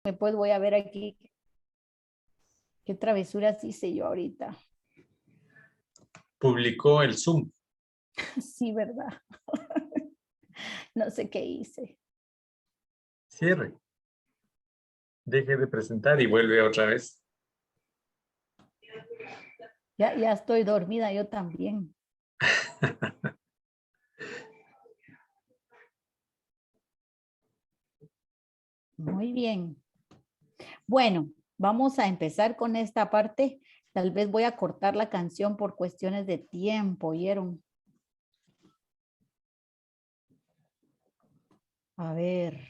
Después voy a ver aquí qué travesuras hice yo ahorita. Publicó el Zoom. Sí, ¿verdad? No sé qué hice. Cierre. Deje de presentar y vuelve otra vez. Ya estoy dormida yo también. Muy bien. Bueno, vamos a empezar con esta parte. Tal vez voy a cortar la canción por cuestiones de tiempo, ¿oyeron? A ver.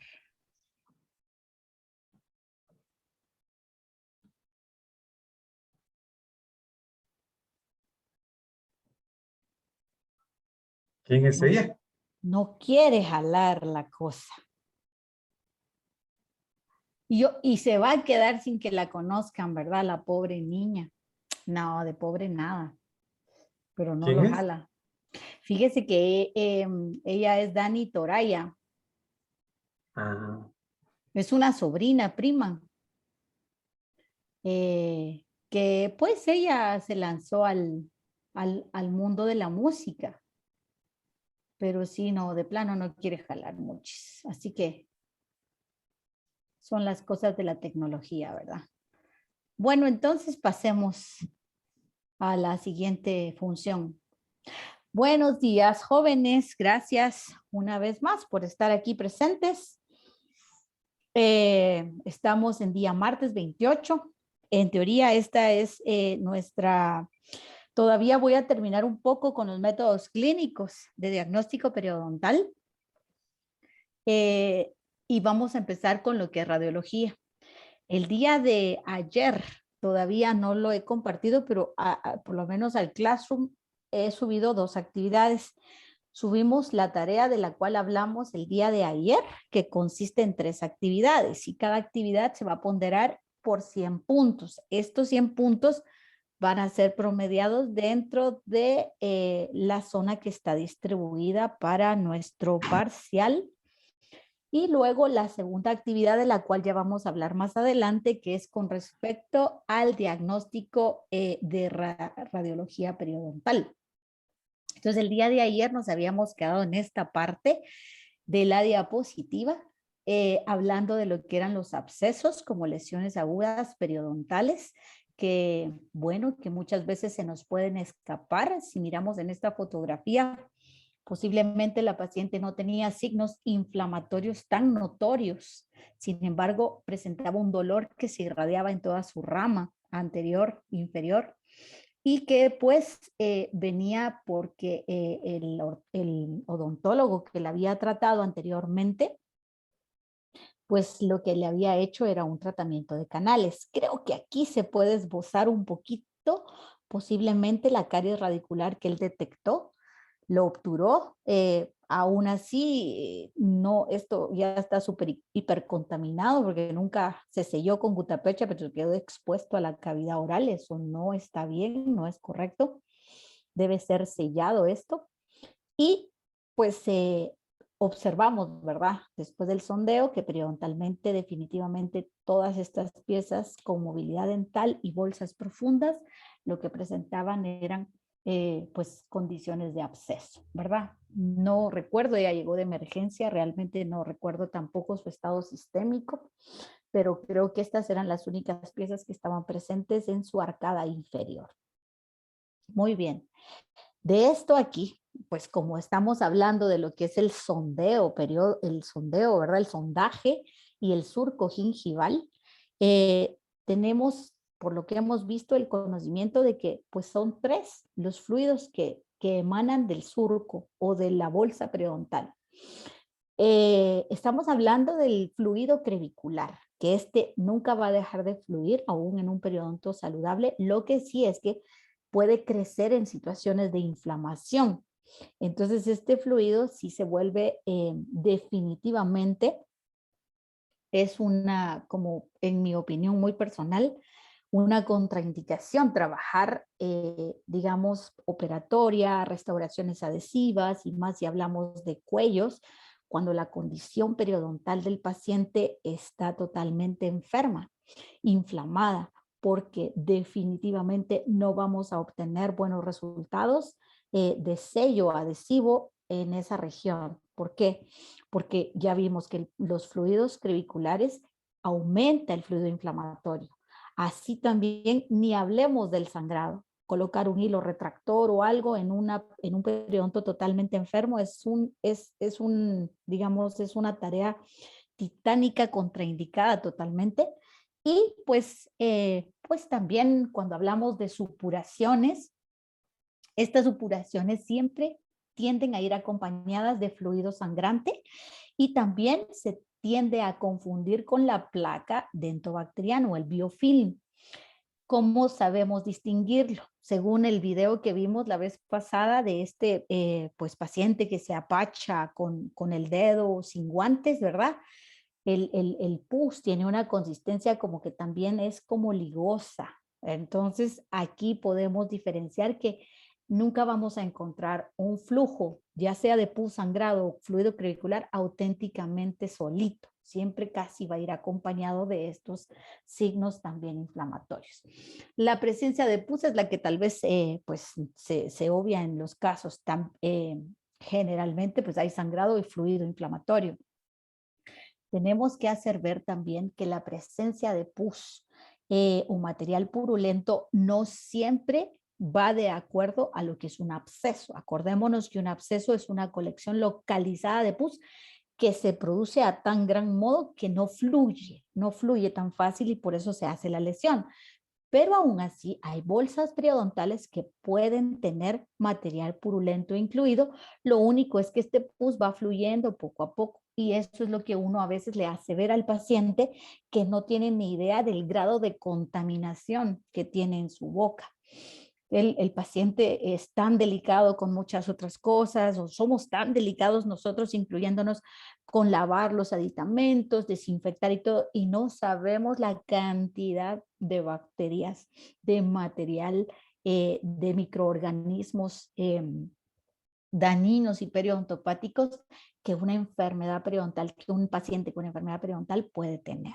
¿Quién es ella? No quiere jalar la cosa. Y se va a quedar sin que la conozcan, ¿verdad? La pobre niña. No, de pobre nada. Pero no ¿Quién lo es? jala. Fíjese que ella es Dani Toraya. Ah, Es una sobrina, prima. Que pues ella se lanzó al mundo de la música. Pero sí, no, de plano no quiere jalar muchos. Así que son las cosas de la tecnología, ¿verdad? Bueno, entonces pasemos a la siguiente función. Buenos días, jóvenes. Gracias una vez más por estar aquí presentes. Estamos en día martes 28. En teoría, esta es nuestra... Todavía voy a terminar un poco con los métodos clínicos de diagnóstico periodontal. Y vamos a empezar con lo que es radiología. El día de ayer todavía no lo he compartido, pero por lo menos al Classroom he subido 2 actividades. Subimos la tarea de la cual hablamos el día de ayer, que consiste en 3 actividades y cada actividad se va a ponderar por 100 puntos. Estos 100 puntos van a ser promediados dentro de la zona que está distribuida para nuestro parcial. Y luego la segunda actividad de la cual ya vamos a hablar más adelante, que es con respecto al diagnóstico de radiología periodontal. Entonces el día de ayer nos habíamos quedado en esta parte de la diapositiva, hablando de lo que eran los abscesos como lesiones agudas periodontales, que bueno, que muchas veces se nos pueden escapar. Si miramos en esta fotografía, posiblemente la paciente no tenía signos inflamatorios tan notorios, sin embargo, presentaba un dolor que se irradiaba en toda su rama anterior, inferior, y que pues venía porque el odontólogo que la había tratado anteriormente, pues lo que le había hecho era un tratamiento de canales. Creo que aquí se puede esbozar un poquito, posiblemente la caries radicular que él detectó, lo obturó. Aún así, no, esto ya está súper hipercontaminado porque nunca se selló con gutapecha, pero quedó expuesto a la cavidad oral. Eso no está bien, no es correcto. Debe ser sellado esto. Y pues observamos, ¿verdad? Después del sondeo que periodontalmente definitivamente todas estas piezas con movilidad dental y bolsas profundas lo que presentaban eran pues condiciones de absceso, ¿verdad? No recuerdo, ella llegó de emergencia, realmente no recuerdo tampoco su estado sistémico, pero creo que estas eran las únicas piezas que estaban presentes en su arcada inferior. Muy bien. De esto aquí, pues como estamos hablando de lo que es el sondeo, el sondeo, ¿verdad? El sondaje y el surco gingival, tenemos, por lo que hemos visto, el conocimiento de que pues son 3 los fluidos que emanan del surco o de la bolsa periodontal. Estamos hablando del fluido crevicular, que este nunca va a dejar de fluir aún en un periodonto saludable. Lo que sí es que puede crecer en situaciones de inflamación. Entonces este fluido sí se vuelve definitivamente, es una, como en mi opinión muy personal, una contraindicación trabajar, digamos, operatoria, restauraciones adhesivas y más si hablamos de cuellos, cuando la condición periodontal del paciente está totalmente enferma, inflamada, porque definitivamente no vamos a obtener buenos resultados de sello adhesivo en esa región. ¿Por qué? Porque ya vimos que los fluidos creviculares aumenta el fluido inflamatorio. Así también ni hablemos del sangrado. Colocar un hilo retractor o algo en un periodonto totalmente enfermo digamos, es una tarea titánica, contraindicada totalmente. Y pues también cuando hablamos de supuraciones, estas supuraciones siempre tienden a ir acompañadas de fluido sangrante y también se tiende a confundir con la placa dentobacteriana o el biofilm. ¿Cómo sabemos distinguirlo? Según el video que vimos la vez pasada de este pues paciente que se apacha con el dedo sin guantes, ¿verdad? El pus tiene una consistencia como que también es como ligosa. Entonces aquí podemos diferenciar que nunca vamos a encontrar un flujo, ya sea de pus sangrado o fluido crevicular, auténticamente solito. Siempre casi va a ir acompañado de estos signos también inflamatorios. La presencia de pus es la que tal vez pues se obvia en los casos. Generalmente pues hay sangrado y fluido inflamatorio. Tenemos que hacer ver también que la presencia de pus o material purulento no siempre va de acuerdo a lo que es un absceso. Acordémonos que un absceso es una colección localizada de pus que se produce a tan gran modo que no fluye tan fácil y por eso se hace la lesión. Pero aún así hay bolsas periodontales que pueden tener material purulento incluido. Lo único es que este pus va fluyendo poco a poco y eso es lo que uno a veces le hace ver al paciente que no tiene ni idea del grado de contaminación que tiene en su boca. El paciente es tan delicado con muchas otras cosas, o somos tan delicados nosotros, incluyéndonos con lavar los aditamentos, desinfectar y todo, y no sabemos la cantidad de bacterias, de material, de microorganismos dañinos y periodontopáticos que una enfermedad periodontal, que un paciente con enfermedad periodontal puede tener.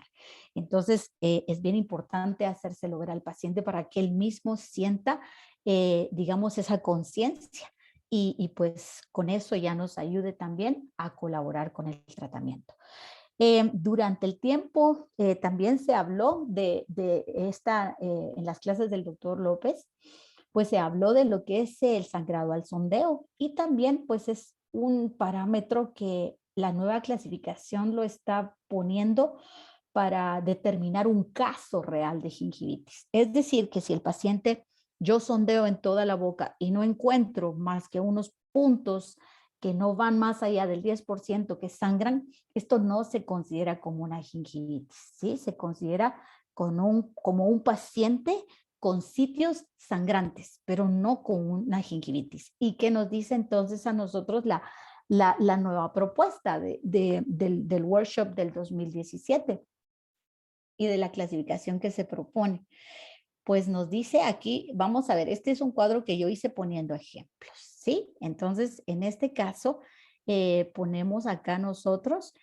Entonces, es bien importante hacérselo ver al paciente para que él mismo sienta, digamos, esa conciencia y pues con eso ya nos ayude también a colaborar con el tratamiento. Durante el tiempo también se habló de esta, en las clases del doctor López, pues se habló de lo que es el sangrado al sondeo y también pues es un parámetro que la nueva clasificación lo está poniendo para determinar un caso real de gingivitis. Es decir, que si el paciente, yo sondeo en toda la boca y no encuentro más que unos puntos que no van más allá del 10% que sangran, esto no se considera como una gingivitis, ¿sí? Se considera como un paciente con sitios sangrantes, pero no con una gingivitis. ¿Y qué nos dice entonces a nosotros la nueva propuesta del workshop del 2017 y de la clasificación que se propone? Pues nos dice aquí, vamos a ver, este es un cuadro que yo hice poniendo ejemplos, ¿sí? Entonces, en este caso, ponemos acá nosotros,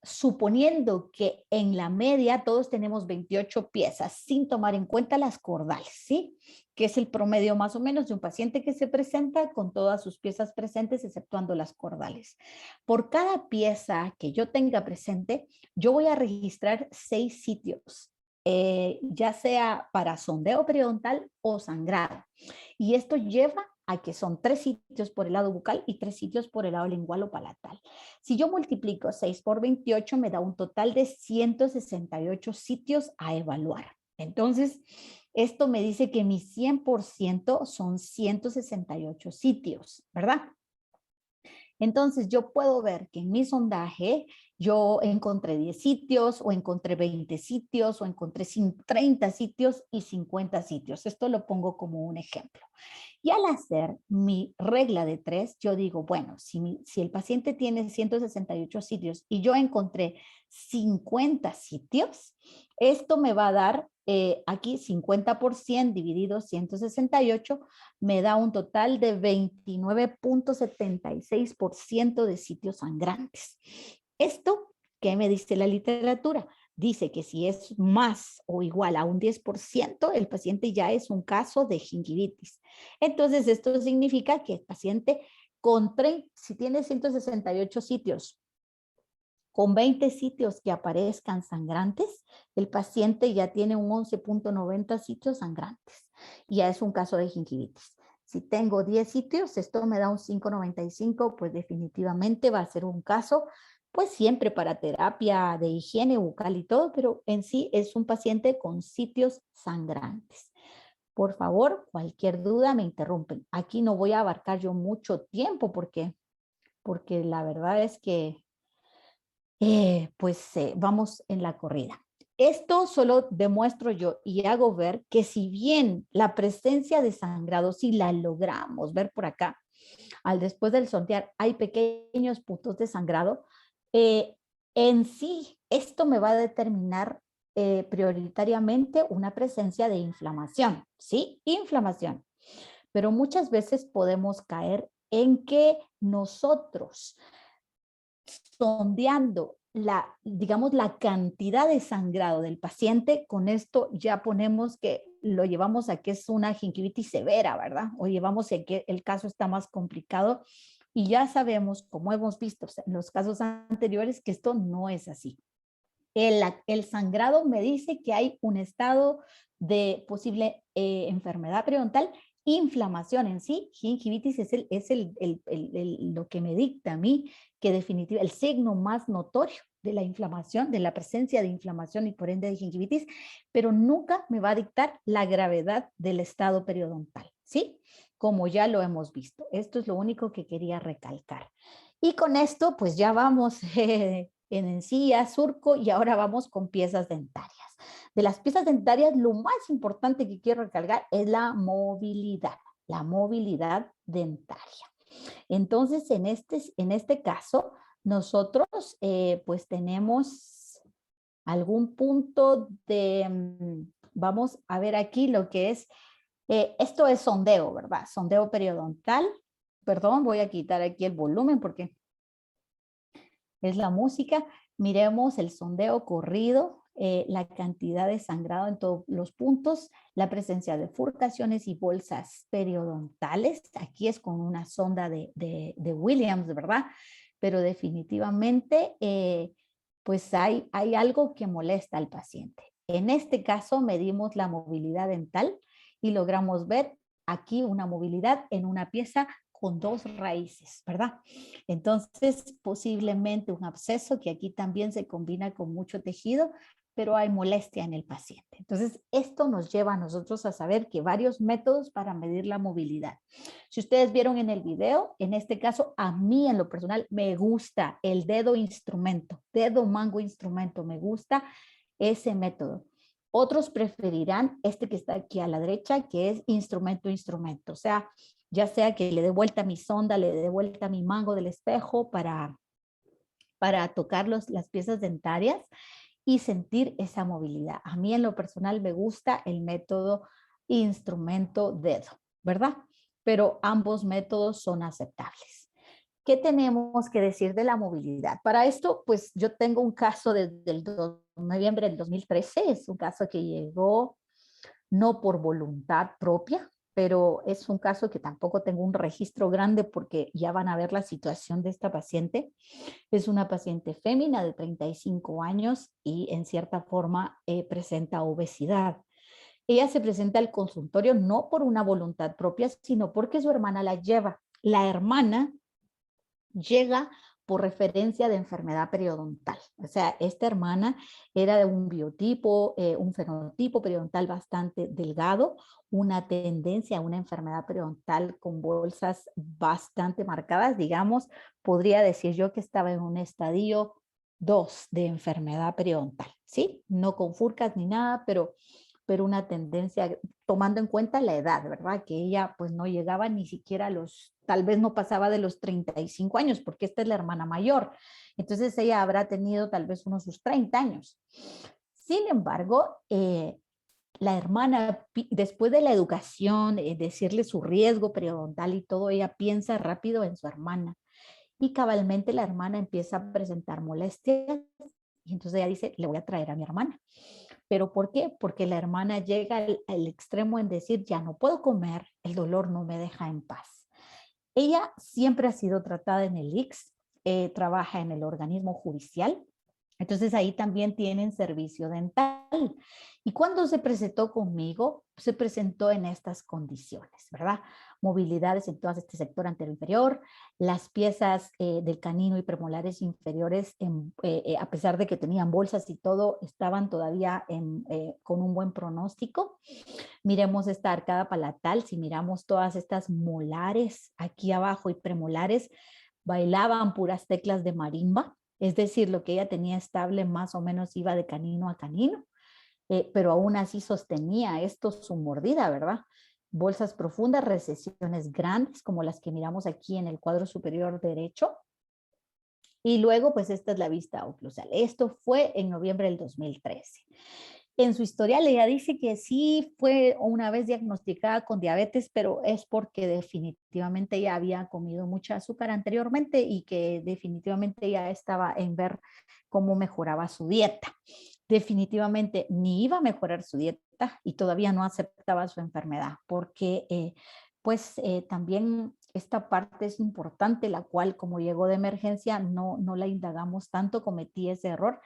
suponiendo que en la media todos tenemos 28 piezas, sin tomar en cuenta las cordales, ¿sí? Que es el promedio más o menos de un paciente que se presenta con todas sus piezas presentes, exceptuando las cordales. Por cada pieza que yo tenga presente, yo voy a registrar 6 sitios. Ya sea para sondeo periodontal o sangrado. Y esto lleva a que son 3 sitios por el lado bucal y 3 sitios por el lado lingual o palatal. Si yo multiplico 6 por 28 me da un total de 168 sitios a evaluar. Entonces, esto me dice que mi 100% son 168 sitios, ¿verdad? Entonces yo puedo ver que en mi sondaje yo encontré 10 sitios o encontré 20 sitios o encontré 30 sitios y 50 sitios. Esto lo pongo como un ejemplo. Y al hacer mi regla de 3, yo digo, bueno, si el paciente tiene 168 sitios y yo encontré 50 sitios, Esto me va a dar aquí 50% dividido 168, me da un total de 29.76% de sitios sangrantes. Esto, ¿qué me dice la literatura? Dice que si es más o igual a un 10%, el paciente ya es un caso de gingivitis. Entonces, esto significa que el paciente si tiene 168 sitios, con 20 sitios que aparezcan sangrantes, el paciente ya tiene un 11.90 sitios sangrantes. Ya es un caso de gingivitis. Si tengo 10 sitios, esto me da un 5.95, pues definitivamente va a ser un caso, pues siempre para terapia de higiene bucal y todo, pero en sí es un paciente con sitios sangrantes. Por favor, cualquier duda me interrumpen. Aquí no voy a abarcar yo mucho tiempo porque la verdad es que vamos en la corrida. Esto solo demuestro yo y hago ver que si bien la presencia de sangrado, si la logramos ver por acá, al después del sondear hay pequeños puntos de sangrado, eh, en sí esto me va a determinar prioritariamente una presencia de inflamación, ¿sí? Inflamación. Pero muchas veces podemos caer en que nosotros sondeando digamos, la cantidad de sangrado del paciente, con esto ya ponemos que lo llevamos a que es una gingivitis severa, ¿verdad? O llevamos a que el caso está más complicado y ya sabemos, como hemos visto en los casos anteriores, que esto no es así. El sangrado me dice que hay un estado de posible enfermedad periodontal, inflamación en sí. Gingivitis es lo que me dicta a mí que definitivamente el signo más notorio de la inflamación, de la presencia de inflamación y por ende de gingivitis, pero nunca me va a dictar la gravedad del estado periodontal, ¿sí? Como ya lo hemos visto. Esto es lo único que quería recalcar. Y con esto, pues ya vamos en encía, surco y ahora vamos con piezas dentarias. De las piezas dentarias, lo más importante que quiero recalcar es la movilidad dentaria. Entonces, en este caso, nosotros pues tenemos algún punto vamos a ver aquí lo que es, esto es sondeo, ¿verdad? Sondeo periodontal. Perdón, voy a quitar aquí el volumen porque es la música. Miremos el sondeo corrido, la cantidad de sangrado en todos los puntos, la presencia de furcaciones y bolsas periodontales. Aquí es con una sonda de Williams, ¿verdad? Pero definitivamente, pues hay algo que molesta al paciente. En este caso, medimos la movilidad dental y logramos ver aquí una movilidad en una pieza con 2 raíces, ¿verdad? Entonces, posiblemente un absceso que aquí también se combina con mucho tejido, pero hay molestia en el paciente. Entonces, esto nos lleva a nosotros a saber que varios métodos para medir la movilidad. Si ustedes vieron en el video, en este caso, a mí en lo personal me gusta el dedo instrumento, dedo mango instrumento, me gusta ese método. Otros preferirán este que está aquí a la derecha, que es instrumento, o sea, ya sea que le dé vuelta mi sonda, le dé vuelta mi mango del espejo para tocar las piezas dentarias y sentir esa movilidad. A mí en lo personal me gusta el método instrumento-dedo, ¿verdad? Pero ambos métodos son aceptables. ¿Qué tenemos que decir de la movilidad? Para esto, pues yo tengo un caso desde el noviembre del 2013, es un caso que llegó no por voluntad propia, pero es un caso que tampoco tengo un registro grande porque ya van a ver la situación de esta paciente. Es una paciente fémina de 35 años y en cierta forma presenta obesidad. Ella se presenta al consultorio no por una voluntad propia, sino porque su hermana la lleva. La hermana llega por referencia de enfermedad periodontal. O sea, esta hermana era de un biotipo, un fenotipo periodontal bastante delgado, una tendencia a una enfermedad periodontal con bolsas bastante marcadas, digamos, podría decir yo que estaba en un estadio 2 de enfermedad periodontal, ¿sí? No con furcas ni nada, pero una tendencia, tomando en cuenta la edad, ¿verdad? Que ella pues no llegaba ni siquiera a tal vez no pasaba de los 35 años, porque esta es la hermana mayor. Entonces ella habrá tenido tal vez unos sus 30 años. Sin embargo, la hermana, después de la educación, decirle su riesgo periodontal y todo, ella piensa rápido en su hermana. Y cabalmente la hermana empieza a presentar molestias. Y entonces ella dice, le voy a traer a mi hermana. ¿Pero por qué? Porque la hermana llega al extremo en decir, ya no puedo comer, el dolor no me deja en paz. Ella siempre ha sido tratada en el ICS, trabaja en el organismo judicial, entonces ahí también tienen servicio dental. Y cuando se presentó conmigo, se presentó en estas condiciones, ¿verdad? Movilidades en todo este sector anterior inferior, las piezas del canino y premolares inferiores, a pesar de que tenían bolsas y todo, estaban todavía con un buen pronóstico. Miremos esta arcada palatal, si miramos todas estas molares aquí abajo y premolares, bailaban puras teclas de marimba, es decir, lo que ella tenía estable más o menos iba de canino a canino, pero aún así sostenía esto su mordida, ¿verdad? Bolsas profundas, recesiones grandes, como las que miramos aquí en el cuadro superior derecho. Y luego, pues esta es la vista oclusal. Esto fue en noviembre del 2013. En su historial ella dice que sí fue una vez diagnosticada con diabetes, pero es porque definitivamente ella había comido mucha azúcar anteriormente y que definitivamente ya estaba en ver cómo mejoraba su dieta. Definitivamente ni iba a mejorar su dieta y todavía no aceptaba su enfermedad porque también esta parte es importante, la cual como llegó de emergencia no la indagamos tanto, cometí ese error,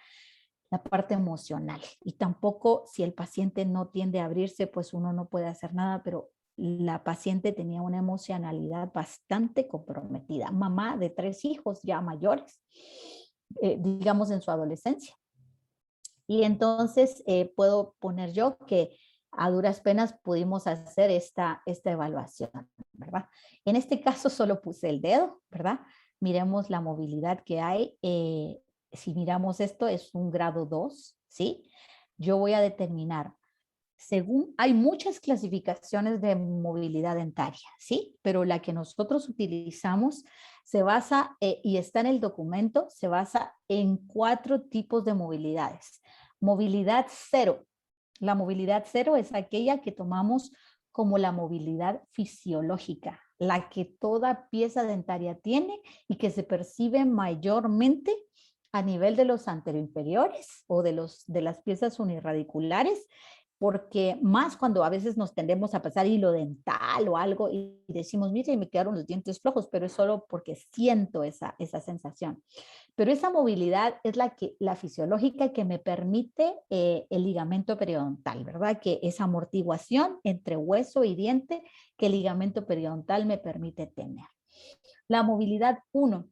la parte emocional. Y tampoco si el paciente no tiende a abrirse, pues uno no puede hacer nada, pero la paciente tenía una emocionalidad bastante comprometida. Mamá de 3 hijos ya mayores, digamos en su adolescencia. Y entonces puedo poner yo que a duras penas pudimos hacer esta evaluación, ¿verdad? En este caso solo puse el dedo, ¿verdad? Miremos la movilidad que hay. Si miramos esto, es un grado 2, ¿sí? Yo voy a determinar, según, hay muchas clasificaciones de movilidad dentaria, ¿sí? Pero la que nosotros utilizamos se basa, y está en el documento, se basa en 4 tipos de movilidades. Movilidad 0. La movilidad 0 es aquella que tomamos como la movilidad fisiológica, la que toda pieza dentaria tiene y que se percibe mayormente a nivel de los anteroinferiores o de las piezas unirradiculares, porque más cuando a veces nos tendemos a pasar hilo dental o algo y decimos, mira, me quedaron los dientes flojos, pero es solo porque siento esa sensación. Pero esa movilidad es la fisiológica que me permite el ligamento periodontal, ¿verdad? Que es amortiguación entre hueso y diente que el ligamento periodontal me permite tener. La movilidad 1,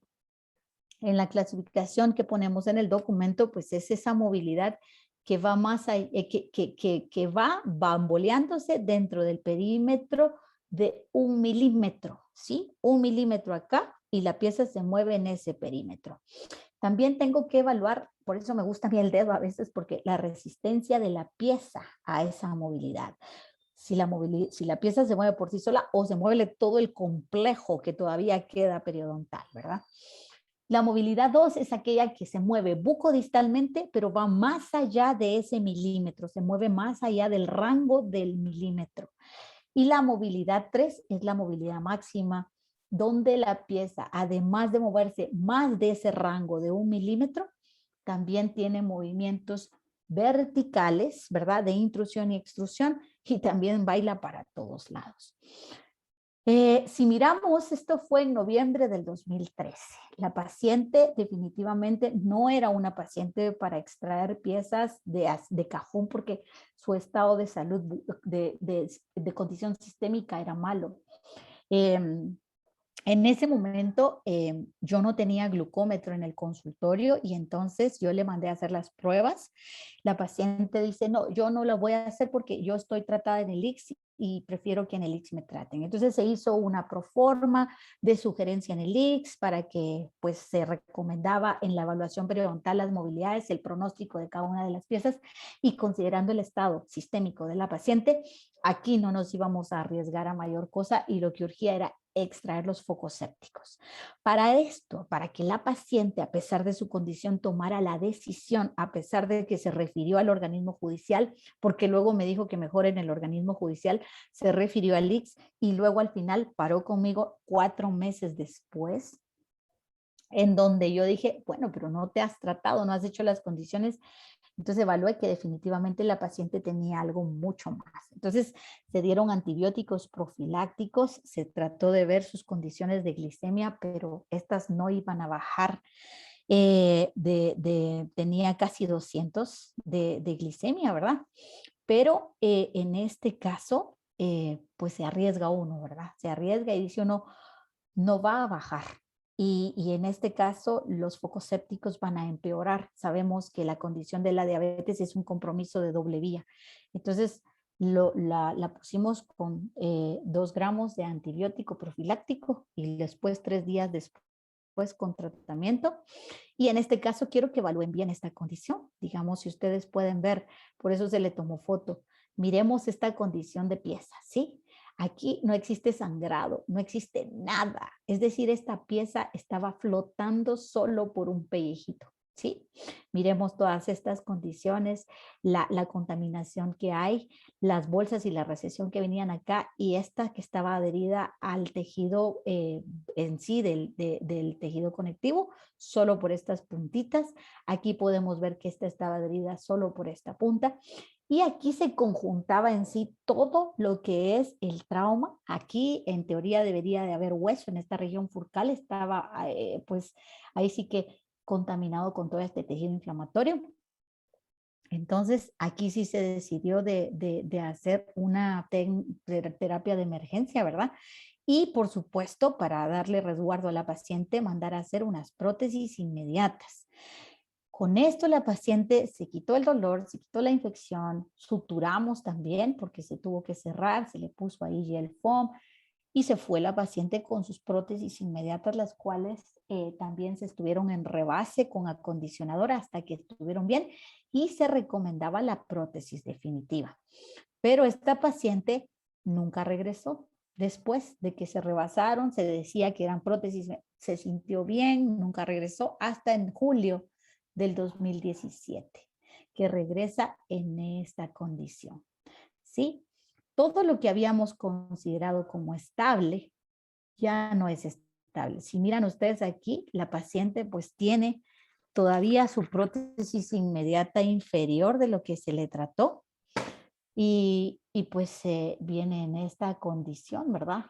en la clasificación que ponemos en el documento, pues es esa movilidad que va más allá, que va bamboleándose dentro del perímetro de 1 milímetro, ¿sí? 1 milímetro acá y la pieza se mueve en ese perímetro. También tengo que evaluar, por eso me gusta a mí el dedo a veces, porque la resistencia de la pieza a esa movilidad. Si la pieza se mueve por sí sola o se mueve todo el complejo que todavía queda periodontal, ¿verdad? La movilidad 2 es aquella que se mueve bucodistalmente, pero va más allá de ese milímetro, se mueve más allá del rango del milímetro. Y la movilidad 3 es la movilidad máxima, donde la pieza, además de moverse más de ese rango de 1 milímetro, también tiene movimientos verticales, ¿verdad? De intrusión y extrusión, y también baila para todos lados. Si miramos, esto fue en noviembre del 2013. La paciente definitivamente no era una paciente para extraer piezas de cajón porque su estado de salud, de condición sistémica era malo. En ese momento yo no tenía glucómetro en el consultorio y entonces yo le mandé a hacer las pruebas. La paciente dice, no, yo no la voy a hacer porque yo estoy tratada en el ICS y prefiero que en el ICS me traten. Entonces se hizo una proforma de sugerencia en el ICS para que pues se recomendaba en la evaluación periodontal las movilidades, el pronóstico de cada una de las piezas y considerando el estado sistémico de la paciente, aquí no nos íbamos a arriesgar a mayor cosa y lo que urgía era extraer los focos sépticos. Para esto, para que la paciente, a pesar de su condición, tomara la decisión, a pesar de que se refirió al organismo judicial, porque luego me dijo que mejor en el organismo judicial, se refirió al ICS y luego al final paró conmigo 4 meses después, en donde yo dije, bueno, pero no te has tratado, no has hecho las condiciones. Entonces evalué que definitivamente la paciente tenía algo mucho más. Entonces se dieron antibióticos profilácticos, se trató de ver sus condiciones de glicemia, pero estas no iban a bajar. Tenía casi 200 de glicemia, ¿verdad? Pero en este caso, pues se arriesga uno, ¿verdad? Se arriesga y dice uno, no va a bajar. Y en este caso, los focos sépticos van a empeorar. Sabemos que la condición de la diabetes es un compromiso de doble vía. Entonces, la pusimos con 2 gramos de antibiótico profiláctico y después 3 días después con tratamiento. Y en este caso, quiero que evalúen bien esta condición. Digamos, si ustedes pueden ver, por eso se le tomó foto. Miremos esta condición de pieza, ¿sí? Aquí no existe sangrado, no existe nada. Es decir, esta pieza estaba flotando solo por un pellejito, ¿sí? Miremos todas estas condiciones, la contaminación que hay, las bolsas y la recesión que venían acá y esta que estaba adherida al tejido en sí del tejido conectivo, solo por estas puntitas. Aquí podemos ver que esta estaba adherida solo por esta punta. Y aquí se conjuntaba en sí todo lo que es el trauma. Aquí en teoría debería de haber hueso en esta región furcal. Estaba pues ahí sí que contaminado con todo este tejido inflamatorio. Entonces aquí sí se decidió de hacer una terapia de emergencia, ¿verdad? Y por supuesto, para darle resguardo a la paciente, mandar a hacer unas prótesis inmediatas. Con esto la paciente se quitó el dolor, se quitó la infección, suturamos también porque se tuvo que cerrar, se le puso ahí gel foam y se fue la paciente con sus prótesis inmediatas, las cuales también se estuvieron en rebase con acondicionador hasta que estuvieron bien y se recomendaba la prótesis definitiva. Pero esta paciente nunca regresó. Después de que se rebasaron, se decía que eran prótesis, se sintió bien, nunca regresó hasta en julio del 2017, que regresa en esta condición. ¿Sí? Todo lo que habíamos considerado como estable ya no es estable. Si miran ustedes aquí, la paciente pues tiene todavía su prótesis inmediata inferior de lo que se le trató y pues viene en esta condición, ¿verdad?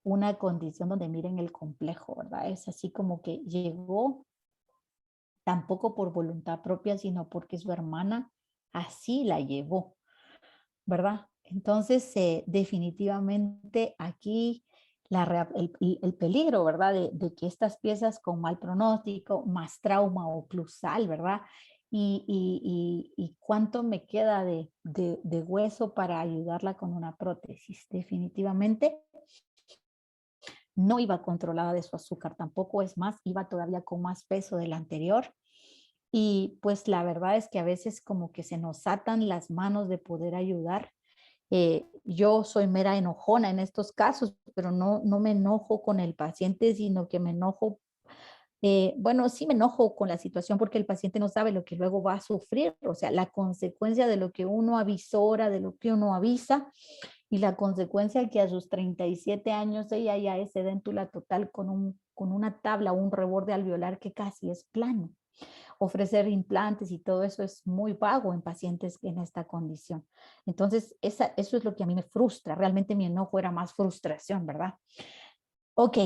Una condición donde miren el complejo, ¿verdad? Es así como que llegó tampoco por voluntad propia, sino porque su hermana así la llevó, ¿verdad? Entonces, definitivamente aquí el peligro, ¿verdad? De que estas piezas con mal pronóstico, más trauma oclusal, ¿verdad? Y cuánto me queda de hueso para ayudarla con una prótesis. Definitivamente no iba controlada de su azúcar, tampoco es más, iba todavía con más peso del anterior. Y pues la verdad es que a veces como que se nos atan las manos de poder ayudar. Yo soy mera enojona en estos casos, pero no me enojo con el paciente, sino que me enojo, bueno, sí me enojo con la situación porque el paciente no sabe lo que luego va a sufrir, o sea, la consecuencia de lo que uno avisora, de lo que uno avisa, y la consecuencia que a sus 37 años ella ya es edéntula total con una tabla o un reborde alveolar que casi es plano. Ofrecer implantes y todo eso es muy vago en pacientes en esta condición. Entonces, eso es lo que a mí me frustra. Realmente mi enojo era más frustración, ¿verdad? Ok.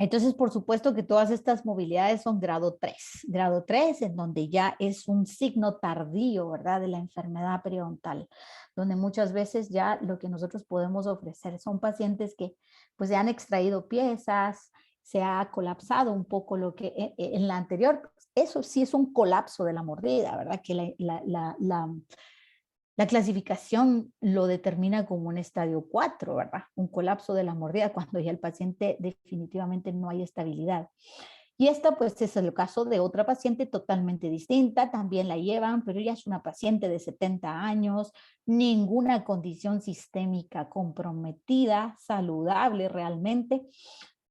Entonces, por supuesto que todas estas movilidades son grado 3. Grado 3, en donde ya es un signo tardío, ¿verdad? De la enfermedad periodontal, donde muchas veces ya lo que nosotros podemos ofrecer son pacientes que pues se han extraído piezas, se ha colapsado un poco lo que en la anterior, eso sí es un colapso de la mordida, ¿verdad? Que la clasificación lo determina como un estadio 4, ¿verdad? Un colapso de la mordida cuando ya el paciente definitivamente no hay estabilidad. Y esta pues es el caso de otra paciente totalmente distinta, también la llevan, pero ella es una paciente de 70 años, ninguna condición sistémica comprometida, saludable realmente,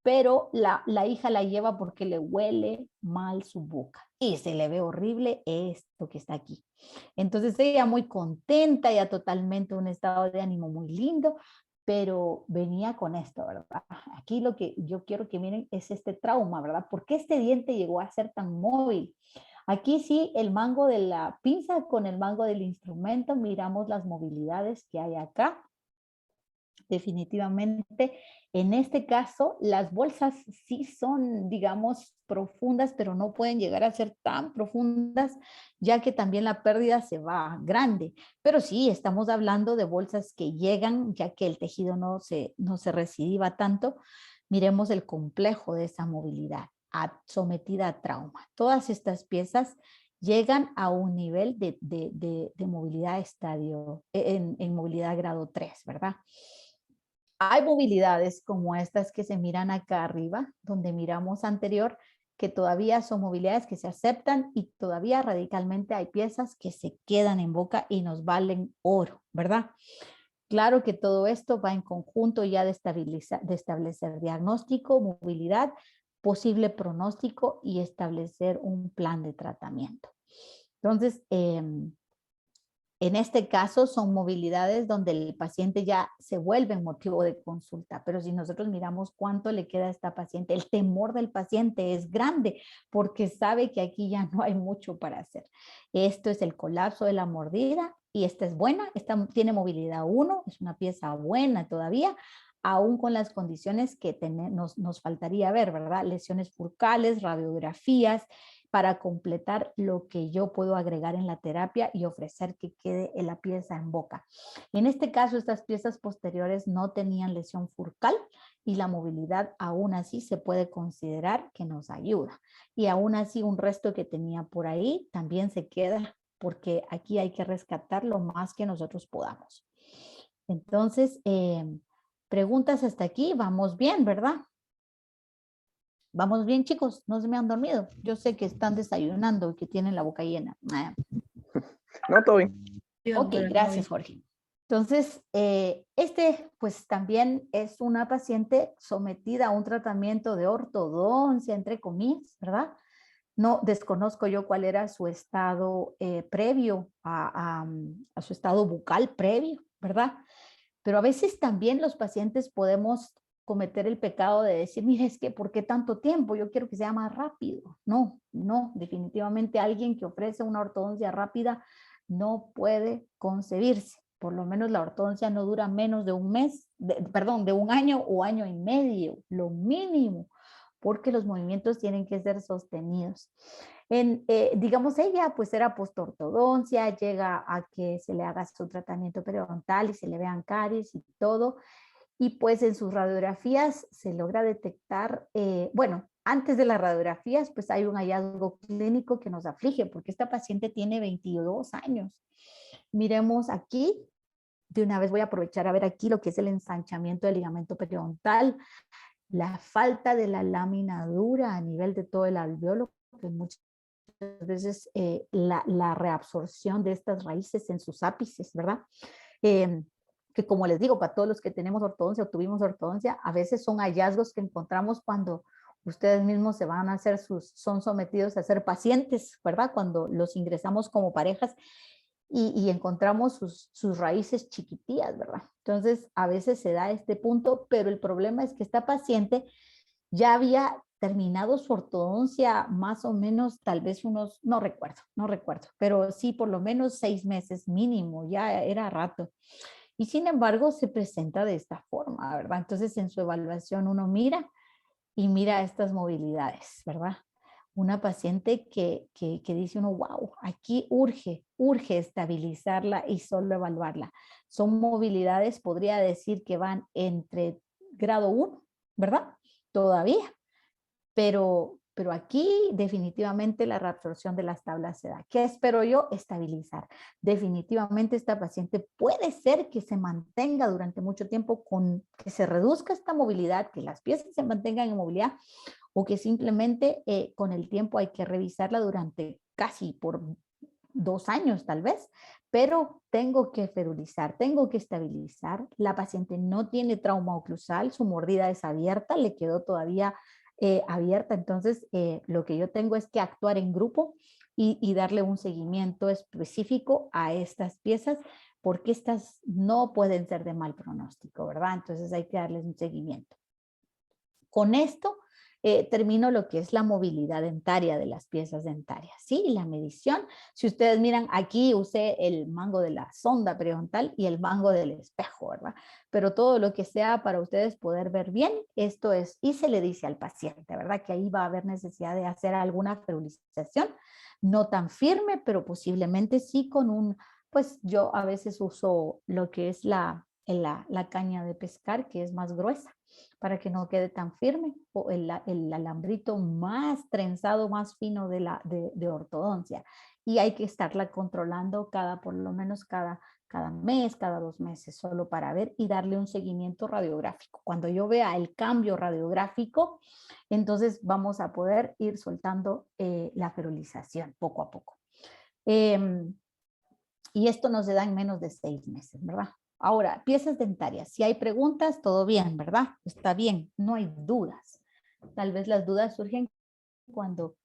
pero la hija la lleva porque le huele mal su boca y se le ve horrible esto que está aquí. Entonces ella muy contenta, ya totalmente un estado de ánimo muy lindo, pero venía con esto, ¿verdad? Aquí lo que yo quiero que miren es este trauma, ¿verdad? ¿Por qué este diente llegó a ser tan móvil? Aquí sí, el mango de la pinza con el mango del instrumento, miramos las movilidades que hay acá. Definitivamente, en este caso, las bolsas sí son, digamos, profundas, pero no pueden llegar a ser tan profundas, ya que también la pérdida se va grande. Pero sí, estamos hablando de bolsas que llegan, ya que el tejido no se recidiva tanto. Miremos el complejo de esa movilidad sometida a trauma. Todas estas piezas llegan a un nivel de movilidad estadio, en movilidad grado 3, ¿verdad? Hay movilidades como estas que se miran acá arriba, donde miramos anterior, que todavía son movilidades que se aceptan y todavía radicalmente hay piezas que se quedan en boca y nos valen oro, ¿verdad? Claro que todo esto va en conjunto ya de establecer diagnóstico, movilidad, posible pronóstico y establecer un plan de tratamiento. Entonces, en este caso son movilidades donde el paciente ya se vuelve motivo de consulta, pero si nosotros miramos cuánto le queda a esta paciente, el temor del paciente es grande porque sabe que aquí ya no hay mucho para hacer. Esto es el colapso de la mordida y esta es buena, esta tiene movilidad 1, es una pieza buena todavía, aún con las condiciones que nos faltaría ver, ¿verdad? Lesiones furcales, radiografías, para completar lo que yo puedo agregar en la terapia y ofrecer que quede en la pieza en boca. En este caso, estas piezas posteriores no tenían lesión furcal y la movilidad aún así se puede considerar que nos ayuda. Y aún así un resto que tenía por ahí también se queda porque aquí hay que rescatar lo más que nosotros podamos. Entonces, preguntas hasta aquí, vamos bien, ¿verdad? Vamos bien, chicos, no se me han dormido. Yo sé que están desayunando y que tienen la boca llena. No, todo bien. Ok, gracias, Jorge. Entonces, este pues también es una paciente sometida a un tratamiento de ortodoncia, entre comillas, ¿verdad? No desconozco yo cuál era su estado previo a su estado bucal previo, ¿verdad? Pero a veces también los pacientes podemos cometer el pecado de decir, mira, es que ¿por qué tanto tiempo? Yo quiero que sea más rápido. No, no, definitivamente alguien que ofrece una ortodoncia rápida no puede concebirse. Por lo menos la ortodoncia no dura menos de un mes, de un año o año y medio, lo mínimo, porque los movimientos tienen que ser sostenidos. Digamos, ella pues era postortodoncia, llega a que se le haga su tratamiento periodontal y se le vean caries y todo, y pues en sus radiografías se logra detectar, bueno, antes de las radiografías pues hay un hallazgo clínico que nos aflige porque esta paciente tiene 22 años. Miremos aquí, de una vez voy a aprovechar a ver aquí lo que es el ensanchamiento del ligamento periodontal, la falta de la lámina dura a nivel de todo el alveolo, que muchas veces la reabsorción de estas raíces en sus ápices, ¿verdad? Que como les digo, para todos los que tenemos ortodoncia o tuvimos ortodoncia, a veces son hallazgos que encontramos cuando ustedes mismos se van a hacer son sometidos a ser pacientes, ¿verdad? Cuando los ingresamos como parejas y encontramos sus raíces chiquitillas, ¿verdad? Entonces, a veces se da este punto, pero el problema es que esta paciente ya había terminado su ortodoncia más o menos, tal vez unos, no recuerdo, pero sí por lo menos 6 meses mínimo, ya era rato. Y sin embargo se presenta de esta forma, ¿verdad? Entonces en su evaluación uno mira y mira estas movilidades, ¿verdad? Una paciente que dice uno, wow, aquí urge estabilizarla y solo evaluarla. Son movilidades, podría decir que van entre grado 1, ¿verdad? Todavía, pero aquí definitivamente la reabsorción de las tablas se da. ¿Qué espero yo? Estabilizar. Definitivamente esta paciente puede ser que se mantenga durante mucho tiempo que se reduzca esta movilidad, que las piezas se mantengan en movilidad, o que simplemente con el tiempo hay que revisarla durante casi por 2 años tal vez, pero tengo que ferulizar, tengo que estabilizar. La paciente no tiene trauma oclusal, su mordida es abierta, le quedó todavía abierta, entonces lo que yo tengo es que actuar en grupo y darle un seguimiento específico a estas piezas porque estas no pueden ser de mal pronóstico, ¿verdad? Entonces hay que darles un seguimiento. Con esto termino lo que es la movilidad dentaria de las piezas dentarias, ¿sí? La medición, si ustedes miran aquí usé el mango de la sonda periodontal y el mango del espejo, ¿verdad? Pero todo lo que sea para ustedes poder ver bien, esto es, y se le dice al paciente, ¿verdad? Que ahí va a haber necesidad de hacer alguna ferulización, no tan firme, pero posiblemente sí con un, pues yo a veces uso lo que es la caña de pescar, que es más gruesa, para que no quede tan firme, o el alambrito más trenzado, más fino de ortodoncia. Y hay que estarla controlando por lo menos cada mes, cada 2 meses, solo para ver y darle un seguimiento radiográfico. Cuando yo vea el cambio radiográfico, entonces vamos a poder ir soltando la ferulización poco a poco. Y esto nos da en menos de 6 meses, ¿verdad? Ahora, piezas dentarias. Si hay preguntas, todo bien, ¿verdad? Está bien, no hay dudas. Tal vez las dudas surgen cuando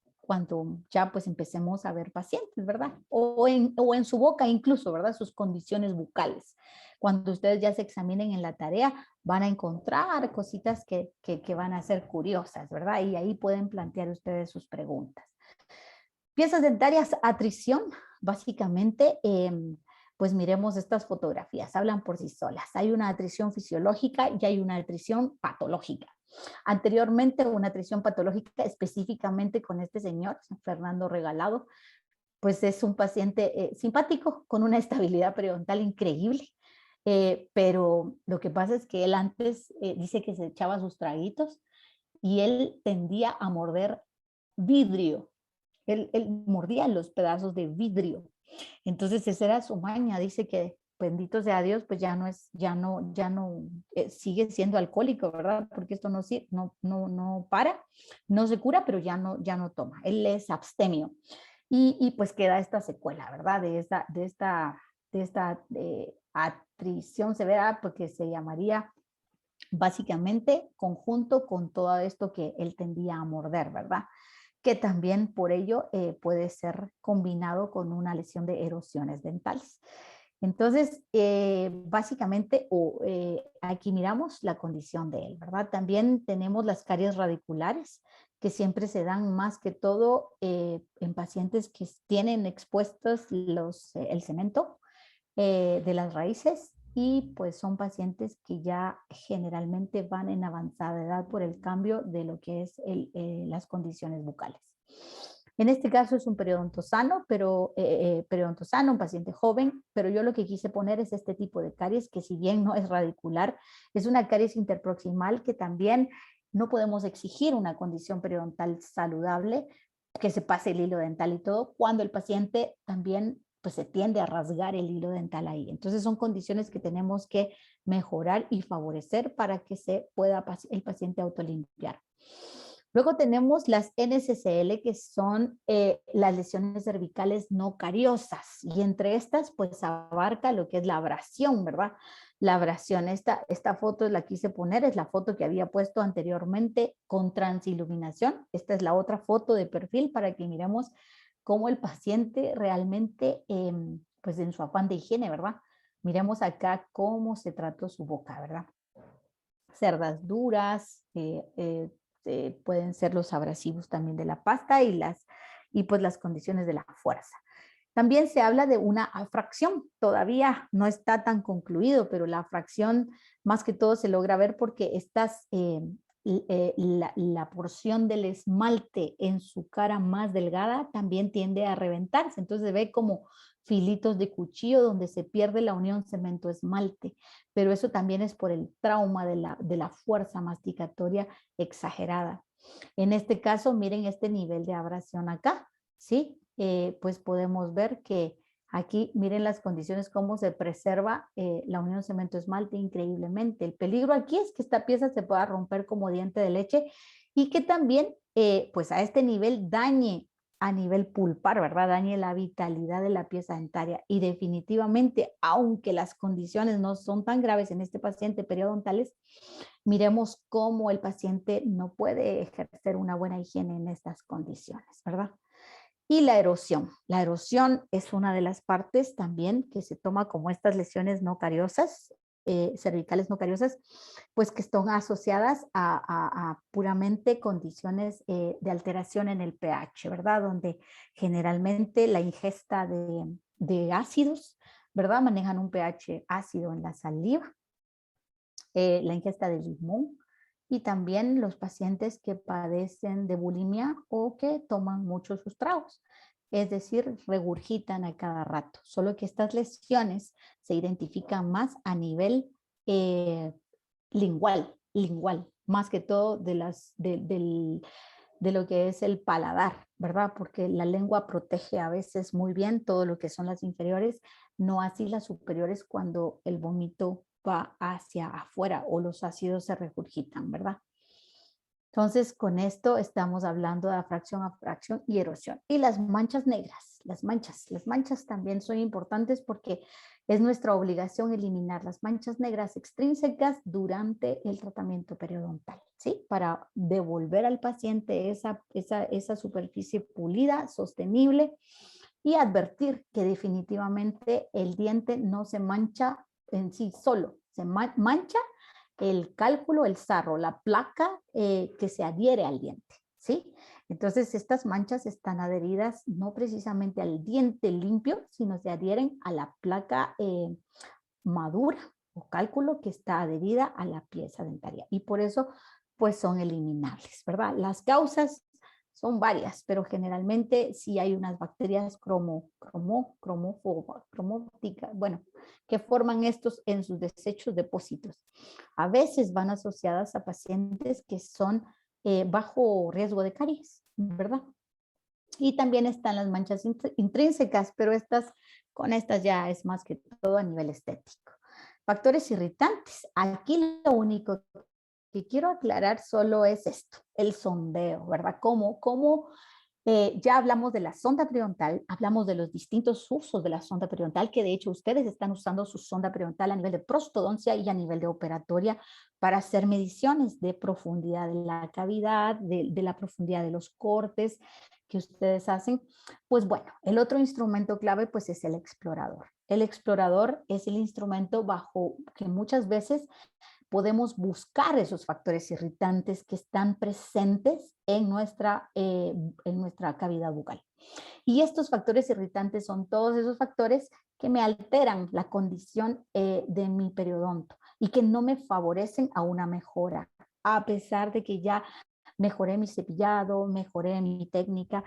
ya pues empecemos a ver pacientes, ¿verdad? O en su boca incluso, ¿verdad? Sus condiciones bucales. Cuando ustedes ya se examinen en la tarea, van a encontrar cositas que van a ser curiosas, ¿verdad? Y ahí pueden plantear ustedes sus preguntas. Piezas dentarias, atrición, básicamente, pues miremos estas fotografías, hablan por sí solas. Hay una atrición fisiológica y hay una atrición patológica. Anteriormente, una atrición patológica específicamente con este señor, Fernando Regalado, pues es un paciente simpático, con una estabilidad periodontal increíble, pero lo que pasa es que él antes dice que se echaba sus traguitos y él tendía a morder vidrio. Él mordía los pedazos de vidrio. Entonces esa era su maña. Dice que bendito sea Dios, pues ya no sigue siendo alcohólico, ¿verdad? Porque esto no para, no se cura, pero ya no toma. Él es abstemio. Y pues queda esta secuela, ¿verdad? De esta atrición severa, porque se llamaría básicamente conjunto con todo esto que él tendía a morder, ¿verdad? Que también por ello puede ser combinado con una lesión de erosiones dentales. Entonces, básicamente, aquí miramos la condición de él, ¿verdad? También tenemos las caries radiculares, que siempre se dan más que todo en pacientes que tienen expuestos el cemento de las raíces y pues son pacientes que ya generalmente van en avanzada edad por el cambio de lo que es las condiciones bucales. En este caso es un periodonto sano, un paciente joven, pero yo lo que quise poner es este tipo de caries que si bien no es radicular, es una caries interproximal que también no podemos exigir una condición periodontal saludable, que se pase el hilo dental y todo, cuando el paciente también pues se tiende a rasgar el hilo dental ahí. Entonces son condiciones que tenemos que mejorar y favorecer para que se pueda el paciente autolimpiar. Luego tenemos las NSCL, que son las lesiones cervicales no cariosas, y entre estas pues abarca lo que es la abrasión, ¿verdad? La abrasión, esta foto la quise poner, es la foto que había puesto anteriormente con transiluminación. Esta es la otra foto de perfil para que miremos cómo el paciente realmente, pues en su afán de higiene, ¿verdad? Miremos acá cómo se trató su boca, ¿verdad? Cerdas duras, pueden ser los abrasivos también de la pasta y pues las condiciones de la fuerza. También se habla de una afracción, todavía no está tan concluido, pero la afracción más que todo se logra ver porque la porción del esmalte en su cara más delgada también tiende a reventarse, entonces se ve como filitos de cuchillo donde se pierde la unión cemento-esmalte, pero eso también es por el trauma de la fuerza masticatoria exagerada. En este caso, miren este nivel de abrasión acá, ¿sí? Pues podemos ver que aquí, miren las condiciones, cómo se preserva la unión cemento-esmalte increíblemente. El peligro aquí es que esta pieza se pueda romper como diente de leche y que también pues a este nivel dañe a nivel pulpar, ¿verdad? Dañe la vitalidad de la pieza dentaria. Y definitivamente, aunque las condiciones no son tan graves en este paciente periodontales, miremos cómo el paciente no puede ejercer una buena higiene en estas condiciones, ¿verdad? Y la erosión. La erosión es una de las partes también que se toma como estas lesiones no cariosas, cervicales no cariosas, pues que están asociadas a puramente condiciones de alteración en el pH, ¿verdad? Donde generalmente la ingesta de ácidos, ¿verdad? Manejan un pH ácido en la saliva, la ingesta de limón, y también los pacientes que padecen de bulimia o que toman muchos sus tragos, es decir, regurgitan a cada rato. Solo que estas lesiones se identifican más a nivel lingual, más que todo de lo que es el paladar, ¿verdad? Porque la lengua protege a veces muy bien todo lo que son las inferiores, no así las superiores cuando el vómito va hacia afuera o los ácidos se regurgitan, ¿verdad? Entonces, con esto estamos hablando de fracción a fracción y erosión. Y las manchas negras, las manchas también son importantes porque es nuestra obligación eliminar las manchas negras extrínsecas durante el tratamiento periodontal, ¿sí? Para devolver al paciente esa superficie pulida, sostenible, y advertir que definitivamente el diente no se mancha en sí solo, se mancha el cálculo, el sarro, la placa que se adhiere al diente, ¿sí? Entonces estas manchas están adheridas no precisamente al diente limpio, sino se adhieren a la placa madura o cálculo que está adherida a la pieza dentaria, y por eso pues son eliminables, ¿verdad? Las causas son varias, pero generalmente sí hay unas bacterias cromóticas, bueno, que forman estos en sus desechos depósitos. A veces van asociadas a pacientes que son bajo riesgo de caries, ¿verdad? Y también están las manchas intrínsecas, pero con estas ya es más que todo a nivel estético. Factores irritantes. Aquí lo único que quiero aclarar solo es esto, el sondeo, ¿verdad? Ya hablamos de la sonda periodontal, hablamos de los distintos usos de la sonda periodontal, que de hecho ustedes están usando su sonda periodontal a nivel de prostodoncia y a nivel de operatoria para hacer mediciones de profundidad de la cavidad, de la profundidad de los cortes que ustedes hacen. Pues bueno, el otro instrumento clave pues es el explorador. El explorador es el instrumento bajo que muchas veces podemos buscar esos factores irritantes que están presentes en nuestra cavidad bucal. Y estos factores irritantes son todos esos factores que me alteran la condición de mi periodonto y que no me favorecen a una mejora, a pesar de que ya mejoré mi cepillado, mejoré mi técnica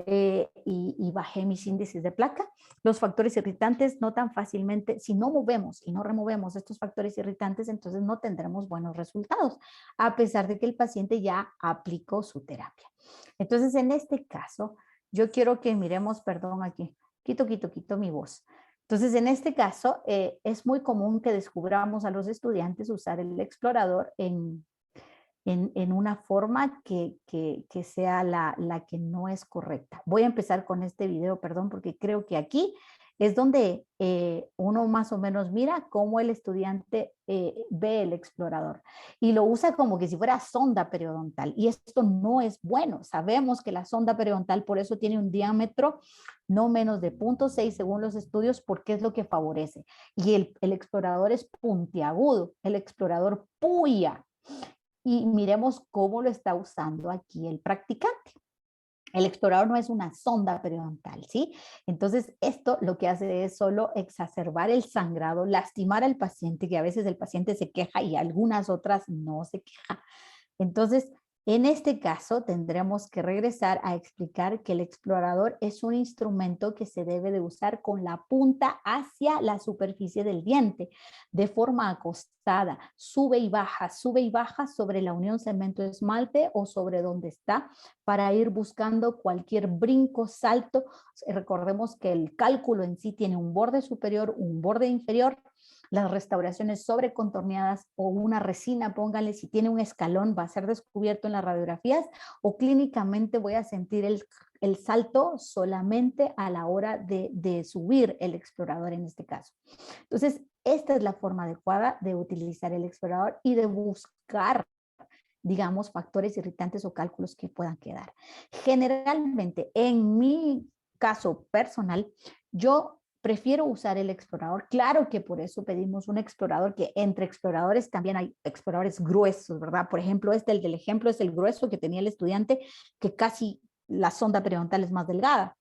y bajé mis índices de placa. Los factores irritantes no tan fácilmente, si no movemos y no removemos estos factores irritantes, entonces no tendremos buenos resultados, a pesar de que el paciente ya aplicó su terapia. Entonces, en este caso, yo quiero que miremos, perdón, aquí, quito mi voz. Entonces, en este caso, es muy común que descubramos a los estudiantes usar el explorador en una forma que sea la que no es correcta. Voy a empezar con este video, perdón, porque creo que aquí es donde uno más o menos mira cómo el estudiante ve el explorador y lo usa como que si fuera sonda periodontal, y esto no es bueno. Sabemos que la sonda periodontal por eso tiene un diámetro no menos de 0.6 según los estudios, porque es lo que favorece, y el explorador es puntiagudo, el explorador puya. Y miremos cómo lo está usando aquí el practicante. El explorador no es una sonda periodontal, ¿sí? Entonces, esto lo que hace es solo exacerbar el sangrado, lastimar al paciente, que a veces el paciente se queja y algunas otras no se queja. Entonces, en este caso, tendremos que regresar a explicar que el explorador es un instrumento que se debe de usar con la punta hacia la superficie del diente, de forma acostada, sube y baja sobre la unión cemento-esmalte o sobre donde está, para ir buscando cualquier brinco, salto. Recordemos que el cálculo en sí tiene un borde superior, un borde inferior. Las restauraciones sobrecontorneadas o una resina, póngale, si tiene un escalón, va a ser descubierto en las radiografías, o clínicamente voy a sentir el salto solamente a la hora de subir el explorador en este caso. Entonces, esta es la forma adecuada de utilizar el explorador y de buscar, digamos, factores irritantes o cálculos que puedan quedar. Generalmente, en mi caso personal, yo prefiero usar el explorador. Claro que por eso pedimos un explorador, que entre exploradores también hay exploradores gruesos, ¿verdad? Por ejemplo, el del ejemplo es el grueso que tenía el estudiante, que casi la sonda periodontal es más delgada.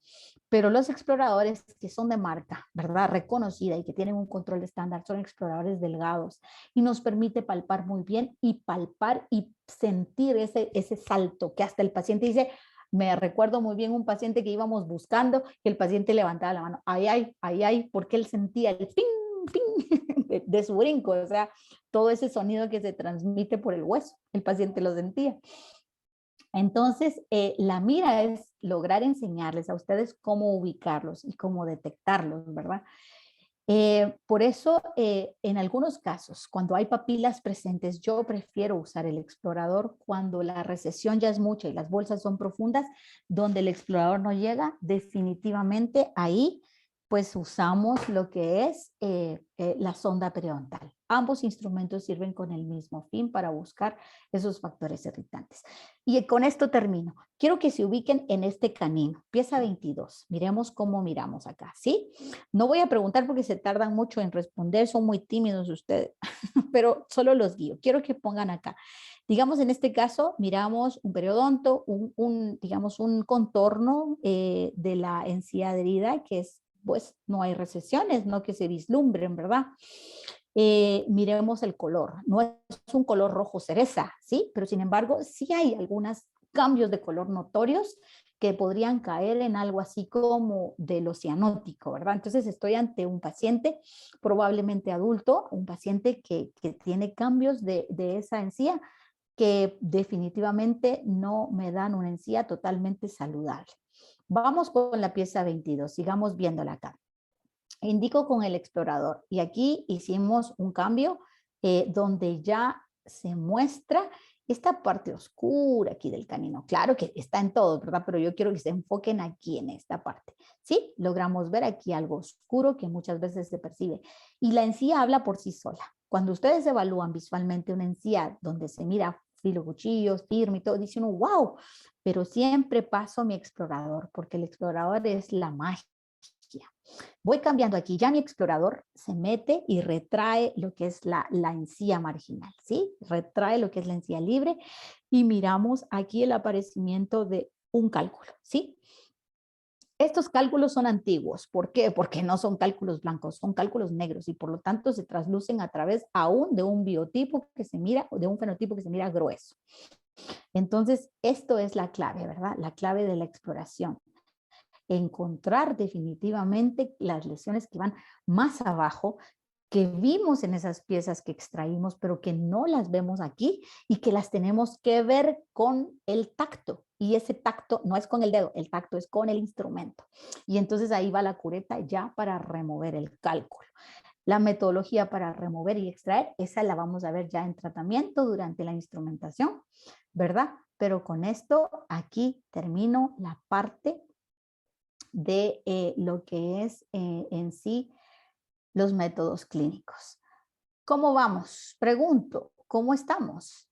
Pero los exploradores que son de marca, ¿verdad? Reconocida y que tienen un control estándar, son exploradores delgados y nos permite palpar muy bien y palpar y sentir ese salto que hasta el paciente dice, me recuerdo muy bien un paciente que íbamos buscando y el paciente levantaba la mano, ay, porque él sentía el ping, ping de su brinco, o sea, todo ese sonido que se transmite por el hueso, el paciente lo sentía. Entonces, la mira es lograr enseñarles a ustedes cómo ubicarlos y cómo detectarlos, ¿verdad? Por eso, en algunos casos, cuando hay papilas presentes, yo prefiero usar el explorador cuando la recesión ya es mucha y las bolsas son profundas, donde el explorador no llega, definitivamente ahí pues usamos lo que es la sonda periodontal. Ambos instrumentos sirven con el mismo fin para buscar esos factores irritantes. Y con esto termino. Quiero que se ubiquen en este canino, pieza 22. Miremos cómo miramos acá, ¿sí? No voy a preguntar porque se tardan mucho en responder, son muy tímidos ustedes, pero solo los guío. Quiero que pongan acá. Digamos, en este caso, miramos un periodonto, digamos, un contorno de la encía adherida, que es, pues, no hay recesiones, no que se vislumbren, ¿verdad? Miremos el color. No es un color rojo cereza, ¿sí? Pero sin embargo, sí hay algunos cambios de color notorios que podrían caer en algo así como de lo cianótico, ¿verdad? Entonces estoy ante un paciente probablemente adulto, un paciente que tiene cambios de esa encía que definitivamente no me dan una encía totalmente saludable. Vamos con la pieza 22, sigamos viéndola acá. Indico con el explorador y aquí hicimos un cambio donde ya se muestra esta parte oscura aquí del canino. Claro que está en todo, ¿verdad? Pero yo quiero que se enfoquen aquí en esta parte. ¿Sí? Logramos ver aquí algo oscuro que muchas veces se percibe. Y la encía habla por sí sola. Cuando ustedes evalúan visualmente una encía donde se mira filo cuchillos, firme y todo, dice uno, wow, pero siempre paso mi explorador, porque el explorador es la magia. Voy cambiando aquí, ya mi explorador se mete y retrae lo que es la encía marginal, ¿sí? Retrae lo que es la encía libre y miramos aquí el aparecimiento de un cálculo, ¿sí? Estos cálculos son antiguos. ¿Por qué? Porque no son cálculos blancos, son cálculos negros y por lo tanto se traslucen a través aún de un biotipo que se mira o de un fenotipo que se mira grueso. Entonces, esto es la clave, ¿verdad? La clave de la exploración. Encontrar definitivamente las lesiones que van más abajo, que vimos en esas piezas que extraímos, pero que no las vemos aquí y que las tenemos que ver con el tacto. Y ese tacto no es con el dedo, el tacto es con el instrumento. Y entonces ahí va la cureta ya para remover el cálculo. La metodología para remover y extraer, esa la vamos a ver ya en tratamiento durante la instrumentación, ¿verdad? Pero con esto aquí termino la parte de lo que es en sí los métodos clínicos. ¿Cómo vamos? Pregunto, ¿cómo estamos?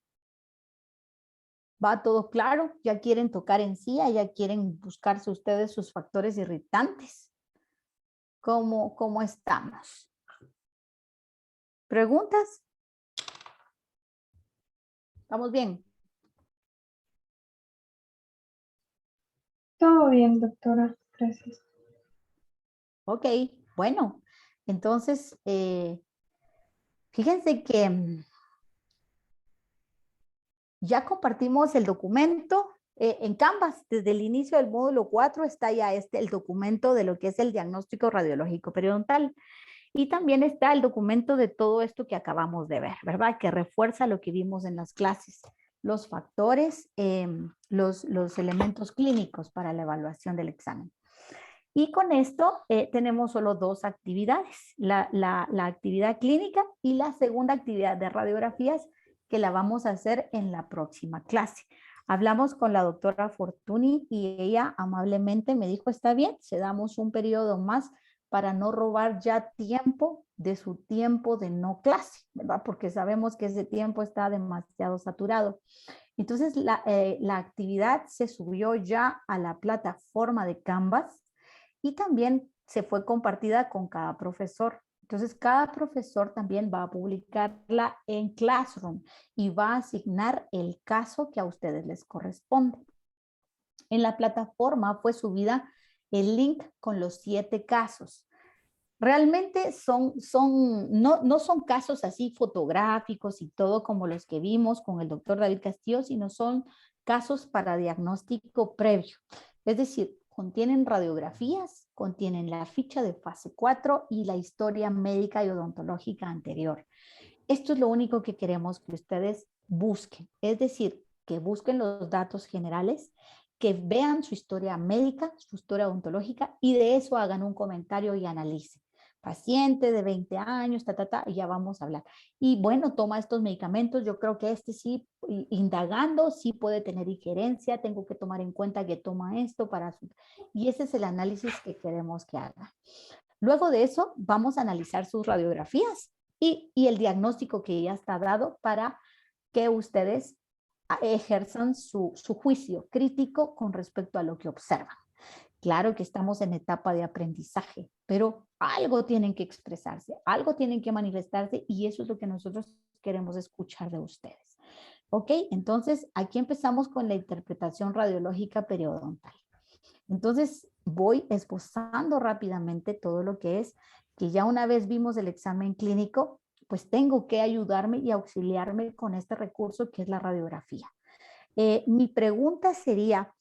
¿Va todo claro? ¿Ya quieren tocar encía? ¿Ya quieren buscarse ustedes sus factores irritantes? ¿Cómo estamos? ¿Preguntas? ¿Estamos bien? Todo bien, doctora. Gracias. Ok, bueno. Entonces, fíjense que ya compartimos el documento en Canvas. Desde el inicio del módulo 4 está ya el documento de lo que es el diagnóstico radiológico periodontal. Y también está el documento de todo esto que acabamos de ver, ¿verdad? Que refuerza lo que vimos en las clases. Los factores, los elementos clínicos para la evaluación del examen. Y con esto tenemos solo dos actividades, la actividad clínica y la segunda actividad de radiografías que la vamos a hacer en la próxima clase. Hablamos con la doctora Fortuny y ella amablemente me dijo, está bien, se damos un periodo más para no robar ya tiempo de su tiempo de no clase, ¿verdad? Porque sabemos que ese tiempo está demasiado saturado. Entonces, la actividad se subió ya a la plataforma de Canvas y también se fue compartida con cada profesor. Entonces, cada profesor también va a publicarla en Classroom y va a asignar el caso que a ustedes les corresponde. En la plataforma fue subida el link con los 7 casos. Realmente no son casos así fotográficos y todo como los que vimos con el doctor David Castillo, sino son casos para diagnóstico previo. Es decir, contienen radiografías, contienen la ficha de fase 4 y la historia médica y odontológica anterior. Esto es lo único que queremos que ustedes busquen. Es decir, que busquen los datos generales, que vean su historia médica, su historia odontológica y de eso hagan un comentario y analicen. Paciente de 20 años, y ya vamos a hablar. Y bueno, toma estos medicamentos, yo creo que este sí, indagando, sí puede tener injerencia, tengo que tomar en cuenta que toma esto para su... Y ese es el análisis que queremos que haga. Luego de eso, vamos a analizar sus radiografías y el diagnóstico que ya está dado para que ustedes ejerzan su juicio crítico con respecto a lo que observan. Claro que estamos en etapa de aprendizaje, pero algo tienen que expresarse, algo tienen que manifestarse y eso es lo que nosotros queremos escuchar de ustedes. ¿Ok? Entonces, aquí empezamos con la interpretación radiológica periodontal. Entonces, voy esbozando rápidamente todo lo que es, que ya una vez vimos el examen clínico, pues tengo que ayudarme y auxiliarme con este recurso que es la radiografía. Mi pregunta sería,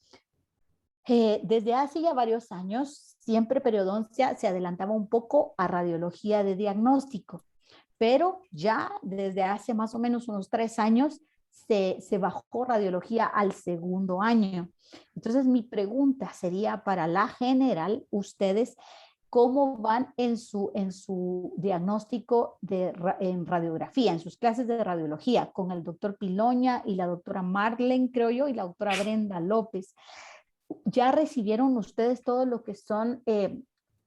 desde hace ya varios años, siempre periodoncia se adelantaba un poco a radiología de diagnóstico, pero ya desde hace más o menos unos 3 años se bajó radiología al segundo año. Entonces mi pregunta sería para la general, ustedes, ¿cómo van en su diagnóstico en radiografía, en sus clases de radiología, con el doctor Piloña y la doctora Marlene, creo yo, y la doctora Brenda López? ¿Ya recibieron ustedes todo lo que son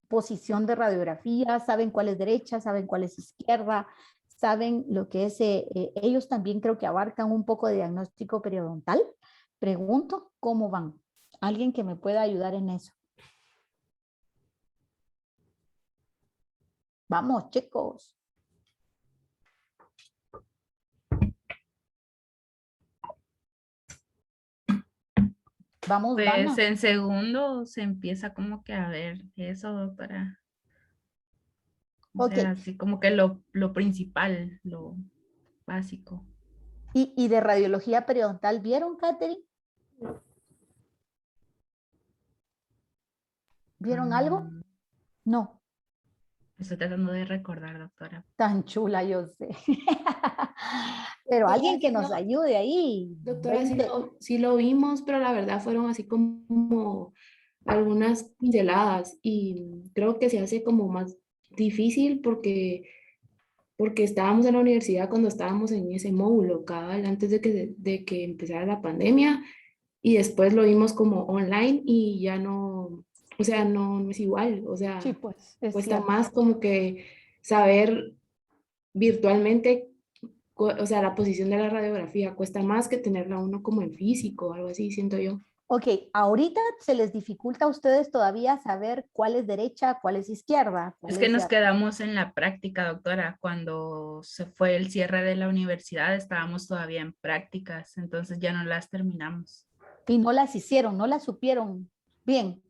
posición de radiografía? ¿Saben cuál es derecha? ¿Saben cuál es izquierda? ¿Saben lo que es? Ellos también creo que abarcan un poco de diagnóstico periodontal. Pregunto, ¿cómo van? ¿Alguien que me pueda ayudar en eso? Vamos, chicos. Vamos, Pues Dana. en segundo se empieza como que a ver eso, doctora. O Ok. sea, así como que lo principal, lo básico. ¿Y de radiología periodontal vieron, Catherine? ¿Vieron algo? Ah, No. estoy tratando de recordar, doctora. Tan chula, yo sé. Pero Doctora, alguien que sí nos lo, ayude ahí. doctora, 20. sí lo vimos, pero la verdad fueron así como algunas pinceladas y creo que se hace como más difícil porque estábamos en la universidad cuando estábamos en ese módulo, cabal, antes de que empezara la pandemia y después lo vimos como online y ya no, o sea, no es igual, o Sí, sea, pues, es cuesta cierto. más como que saber virtualmente, o sea, la posición de la radiografía cuesta más que tenerla uno como en físico, algo así, siento yo. Ok, ahorita se les dificulta a ustedes todavía saber cuál es derecha, cuál es izquierda, cuál Es que es... nos quedamos en la práctica, doctora. Cuando se fue el cierre de la universidad, estábamos todavía en prácticas, entonces ya no las terminamos. Y no las hicieron, no las supieron bien.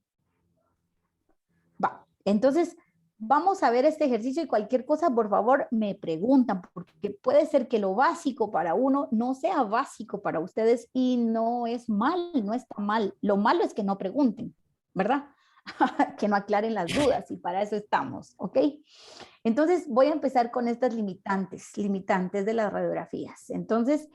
Va, entonces vamos a ver este ejercicio y cualquier cosa, por favor, me preguntan, porque puede ser que lo básico para uno no sea básico para ustedes y no es mal, no está mal. Lo malo es que no pregunten, ¿verdad? Que no aclaren las dudas y para eso estamos, ¿ok? Entonces voy a empezar con estas limitantes de las radiografías. Entonces,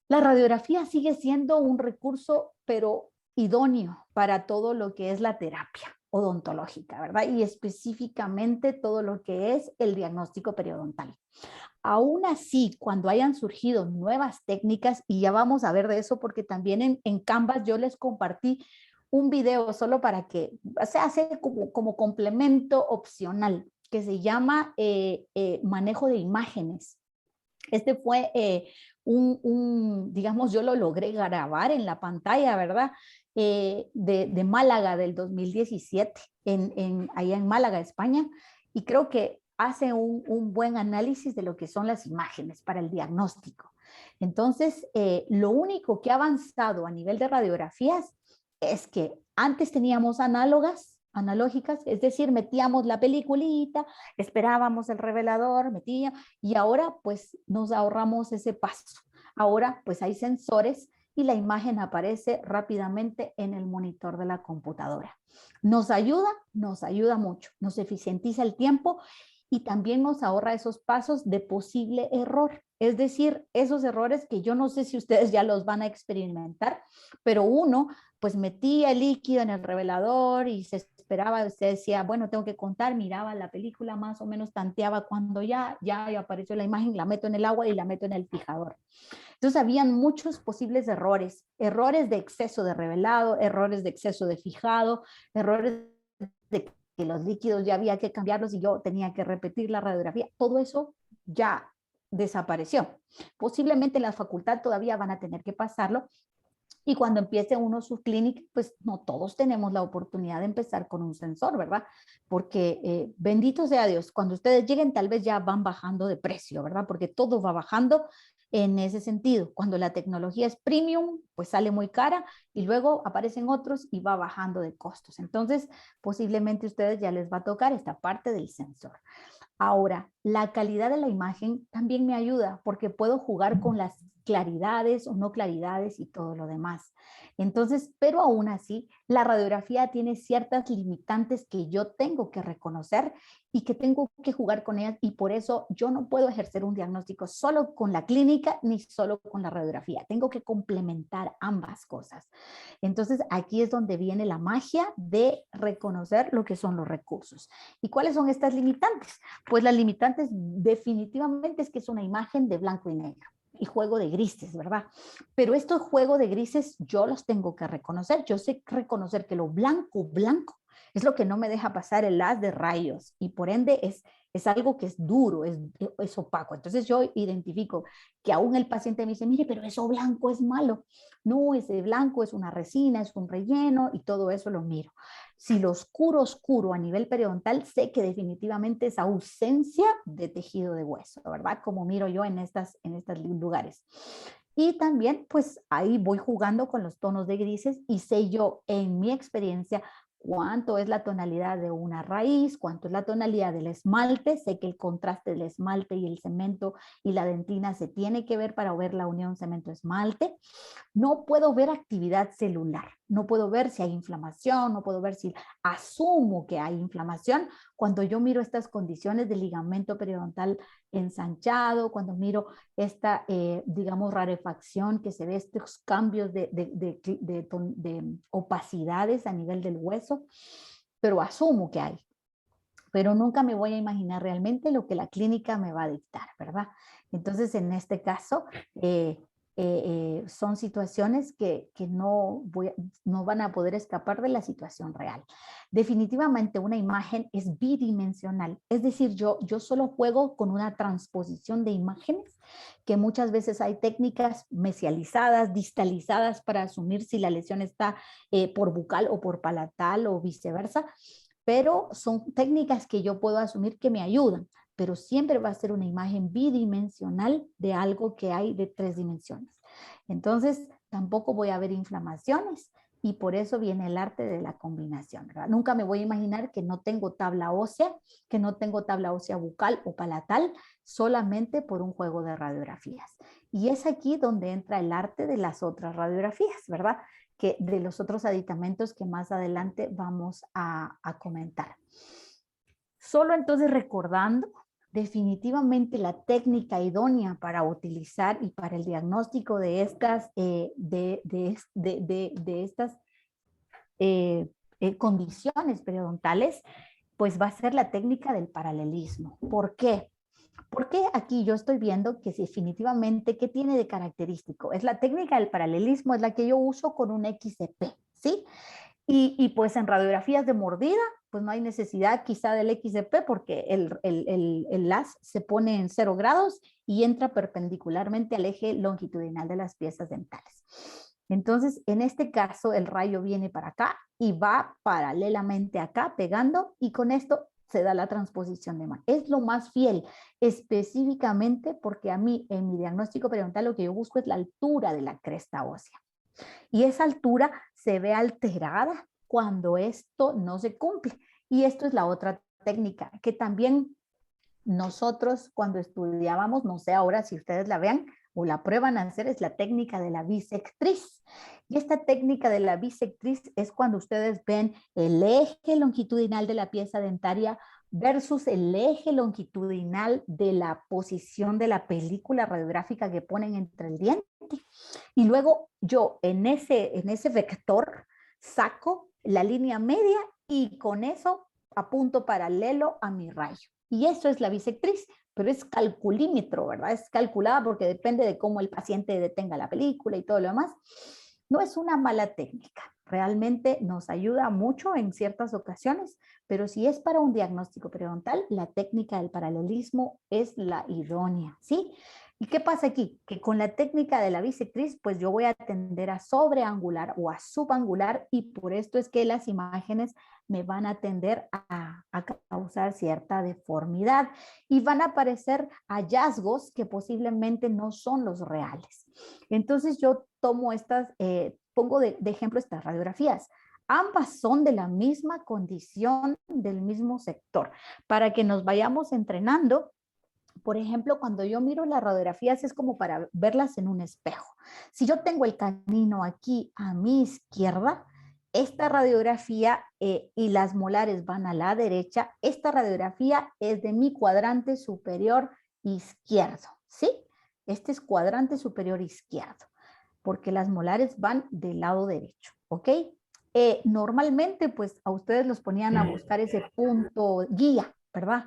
la radiografía sigue siendo un recurso, pero idóneo para todo lo que es la terapia. odontológica, ¿verdad? Y específicamente todo lo que es el diagnóstico periodontal. Aún así, cuando hayan surgido nuevas técnicas, y ya vamos a ver de eso porque también en Canvas yo les compartí un video solo para que, o sea, hace como complemento opcional, que se llama manejo de imágenes. Este fue digamos, yo lo logré grabar en la pantalla, ¿verdad? De Málaga del 2017, allá en Málaga, España, y creo que hace un buen análisis de lo que son las imágenes para el diagnóstico. Entonces, lo único que ha avanzado a nivel de radiografías es que antes teníamos analógicas, es decir, metíamos la peliculita, esperábamos el revelador, y ahora pues nos ahorramos ese paso. Ahora pues hay sensores y la imagen aparece rápidamente en el monitor de la computadora. Nos ayuda mucho, nos eficientiza el tiempo y también nos ahorra esos pasos de posible error. Es decir, esos errores que yo no sé si ustedes ya los van a experimentar, pero uno pues metía el líquido en el revelador y se esperaba, usted decía, bueno, tengo que contar, miraba la película, más o menos tanteaba cuando ya apareció la imagen, la meto en el agua y la meto en el fijador. Entonces, habían muchos posibles errores de exceso de revelado, errores de exceso de fijado, errores de que los líquidos ya había que cambiarlos y yo tenía que repetir la radiografía. Todo eso ya desapareció. Posiblemente en la facultad todavía van a tener que pasarlo, y cuando empiece uno su clínica, pues no todos tenemos la oportunidad de empezar con un sensor, ¿verdad? Porque bendito sea Dios, cuando ustedes lleguen tal vez ya van bajando de precio, ¿verdad? Porque todo va bajando en ese sentido. Cuando la tecnología es premium, pues sale muy cara y luego aparecen otros y va bajando de costos. Entonces, posiblemente a ustedes ya les va a tocar esta parte del sensor. Ahora, la calidad de la imagen también me ayuda porque puedo jugar con las claridades o no claridades y todo lo demás. Entonces, pero aún así, la radiografía tiene ciertas limitantes que yo tengo que reconocer y que tengo que jugar con ellas, y por eso yo no puedo ejercer un diagnóstico solo con la clínica ni solo con la radiografía. Tengo que complementar ambas cosas. Entonces, aquí es donde viene la magia de reconocer lo que son los recursos. ¿Y cuáles son estas limitantes? Pues las limitantes definitivamente es que es una imagen de blanco y negro y juego de grises, ¿verdad? Pero estos juegos de grises yo los tengo que reconocer. Yo sé reconocer que lo blanco es lo que no me deja pasar el haz de rayos, y por ende es algo que es duro, es opaco. Entonces yo identifico que aún el paciente me dice, mire, pero eso blanco es malo. No, ese blanco es una resina, es un relleno, y todo eso lo miro. Si lo oscuro a nivel periodontal, sé que definitivamente es ausencia de tejido de hueso, ¿verdad? Como miro yo en estos lugares. Y también, pues ahí voy jugando con los tonos de grises y sé yo, en mi experiencia, cuánto es la tonalidad de una raíz, cuánto es la tonalidad del esmalte. Sé que el contraste del esmalte y el cemento y la dentina se tiene que ver para ver la unión cemento-esmalte. No puedo ver actividad celular, no puedo ver si hay inflamación, no puedo ver si asumo que hay inflamación cuando yo miro estas condiciones de ligamento periodontal ensanchado, cuando miro esta, digamos, rarefacción que se ve, estos cambios de opacidades a nivel del hueso, pero asumo que hay. Pero nunca me voy a imaginar realmente lo que la clínica me va a dictar, ¿verdad? Entonces, en este caso, son situaciones que no van a poder escapar de la situación real. Definitivamente una imagen es bidimensional, es decir, yo solo juego con una transposición de imágenes, que muchas veces hay técnicas mesializadas, distalizadas para asumir si la lesión está por bucal o por palatal o viceversa, pero son técnicas que yo puedo asumir que me ayudan, pero siempre va a ser una imagen bidimensional de algo que hay de 3 dimensiones. Entonces, tampoco voy a ver inflamaciones, y por eso viene el arte de la combinación, ¿verdad? Nunca me voy a imaginar que no tengo tabla ósea, bucal o palatal, solamente por un juego de radiografías. Y es aquí donde entra el arte de las otras radiografías, ¿verdad? Que de los otros aditamentos que más adelante vamos a comentar. Solo entonces recordando, definitivamente la técnica idónea para utilizar y para el diagnóstico de estas, condiciones periodontales, pues va a ser la técnica del paralelismo. ¿Por qué? Porque aquí yo estoy viendo que definitivamente, ¿qué tiene de característico? Es la técnica del paralelismo, es la que yo uso con un XCP, ¿sí? Y pues en radiografías de mordida, pues no hay necesidad quizá del XCP porque el LAS se pone en 0 grados y entra perpendicularmente al eje longitudinal de las piezas dentales. Entonces, en este caso, el rayo viene para acá y va paralelamente acá pegando y con esto se da la transposición de mano. Es lo más fiel, específicamente porque a mí en mi diagnóstico periodontal lo que yo busco es la altura de la cresta ósea. Y esa altura se ve alterada cuando esto no se cumple. Y esto es la otra técnica que también nosotros cuando estudiábamos, no sé ahora si ustedes la vean o la prueban a hacer, es la técnica de la bisectriz. Y esta técnica de la bisectriz es cuando ustedes ven el eje longitudinal de la pieza dentaria versus el eje longitudinal de la posición de la película radiográfica que ponen entre el diente. Y luego yo en ese vector saco la línea media y con eso apunto paralelo a mi rayo. Y eso es la bisectriz, pero es calculímetro, ¿verdad? Es calculada porque depende de cómo el paciente detenga la película y todo lo demás. No es una mala técnica, realmente nos ayuda mucho en ciertas ocasiones, pero si es para un diagnóstico periodontal, la técnica del paralelismo es la idónea, ¿sí? ¿Y qué pasa aquí? Que con la técnica de la bisectriz, pues yo voy a tender a sobreangular o a subangular y por esto es que las imágenes me van a tender a causar cierta deformidad y van a aparecer hallazgos que posiblemente no son los reales. Entonces yo tomo estas, pongo de ejemplo estas radiografías. Ambas son de la misma condición, del mismo sector, para que nos vayamos entrenando. Por ejemplo, cuando yo miro las radiografías es como para verlas en un espejo. Si yo tengo el canino aquí a mi izquierda, esta radiografía y las molares van a la derecha, esta radiografía es de mi cuadrante superior izquierdo, ¿sí? Este es cuadrante superior izquierdo, porque las molares van del lado derecho, ¿ok? Normalmente, pues a ustedes los ponían a buscar ese punto guía, ¿verdad?